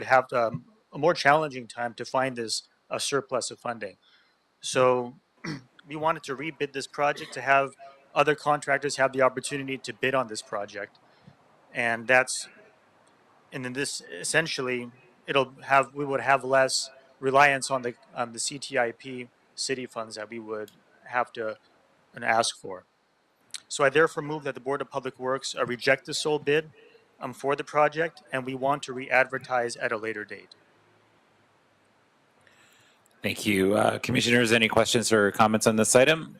have a more challenging time to find this surplus of funding. So we wanted to rebid this project to have other contractors have the opportunity to bid on this project, and then this essentially we would have less reliance on the CTIP city funds that we would have to ask for. So I therefore move that the Board of Public Works reject the sole bid for the project, and we want to re-advertise at a later date. Thank you. Commissioners, any questions or comments on this item?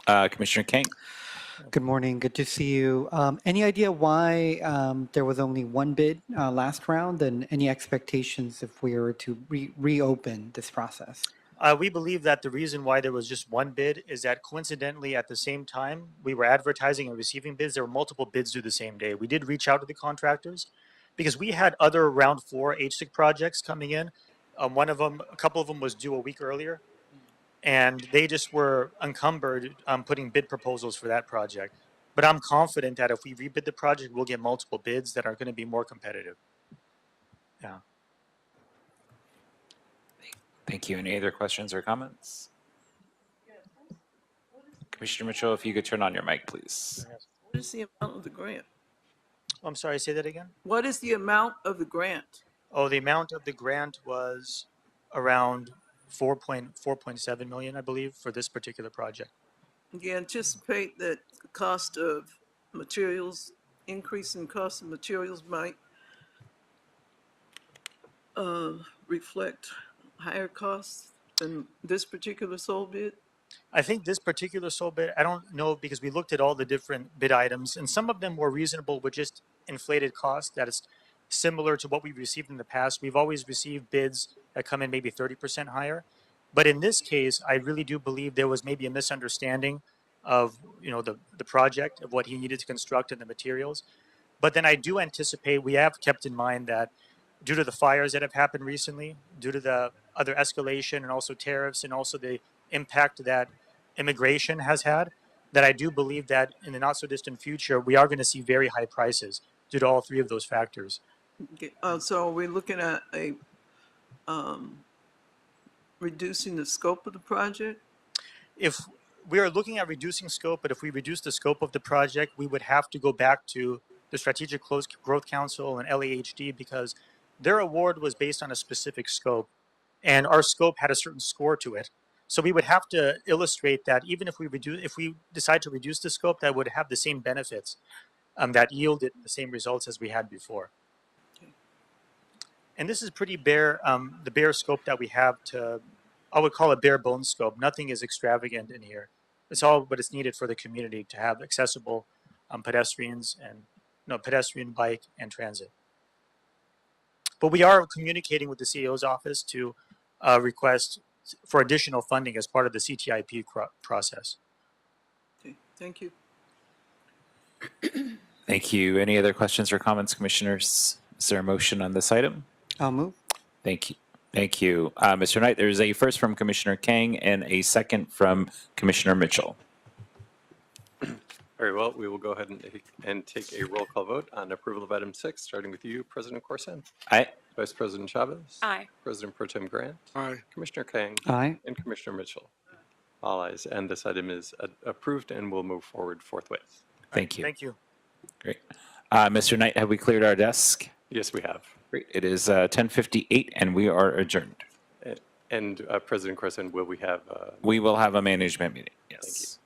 Commissioner King. Good morning. Good to see you. Any idea why there was only one bid last round, and any expectations if we were to reopen this process? We believe that the reason why there was just one bid is that coincidentally at the same time we were advertising and receiving bids, there were multiple bids due the same day. We did reach out to the contractors because we had other round 4 HSIC projects coming in. A couple of them was due a week earlier, and they just were encumbered putting bid proposals for that project. But I'm confident that if we rebid the project, we'll get multiple bids that are going to be more competitive. Yeah. Thank you. Any other questions or comments? Commissioner Mitchell, if you could turn on your mic, please. What is the amount of the grant? I'm sorry, say that again? What is the amount of the grant? Oh, the amount of the grant was around 4.7 million, I believe, for this particular project. Do you anticipate that the cost of materials, increase in cost of materials might reflect higher costs than this particular sole bid? I think this particular sole bid, I don't know, because we looked at all the different bid items, and some of them were reasonable with just inflated costs that is similar to what we've received in the past. We've always received bids that come in maybe 30% higher. But in this case, I really do believe there was maybe a misunderstanding of the project, of what he needed to construct and the materials. But then I do anticipate, we have kept in mind that due to the fires that have happened recently, due to the other escalation and also tariffs and also the impact that immigration has had, that I do believe that in the not so distant future, we are going to see very high prices due to all 3 of those factors. Okay. So we're looking at a reducing the scope of the project? If we are looking at reducing scope, but if we reduce the scope of the project, we would have to go back to the Strategic Growth Council and LAHD because their award was based on a specific scope, and our scope had a certain score to it. So we would have to illustrate that even if we decide to reduce the scope, that would have the same benefits that yielded the same results as we had before. And this is pretty bare, the bare scope that we have I would call it bare bones scope. Nothing is extravagant in here. It's all what is needed for the community to have accessible pedestrians and pedestrian, bike, and transit. But we are communicating with the CEO's office to request for additional funding as part of the CTIP process. Okay, thank you. Thank you. Any other questions or comments, commissioners? Is there a motion on this item? I'll move. Thank you. Thank you, Mr. Knight. There's a first from Commissioner Kang and a second from Commissioner Mitchell. Very well, we will go ahead and take a roll call vote on approval of item 6, starting with you, President Corson. Aye. Vice President Chavez. Aye. President Pro Tem Grant. Aye. Commissioner Kang. Aye. And Commissioner Mitchell. All ayes, and this item is approved and will move forward forthwith. Thank you. Thank you. Great. Mr. Knight, have we cleared our desk? Yes, we have. Great. It is 10:58 and we are adjourned. And President Corson, will we have? We will have a management meeting. Yes. Thank you.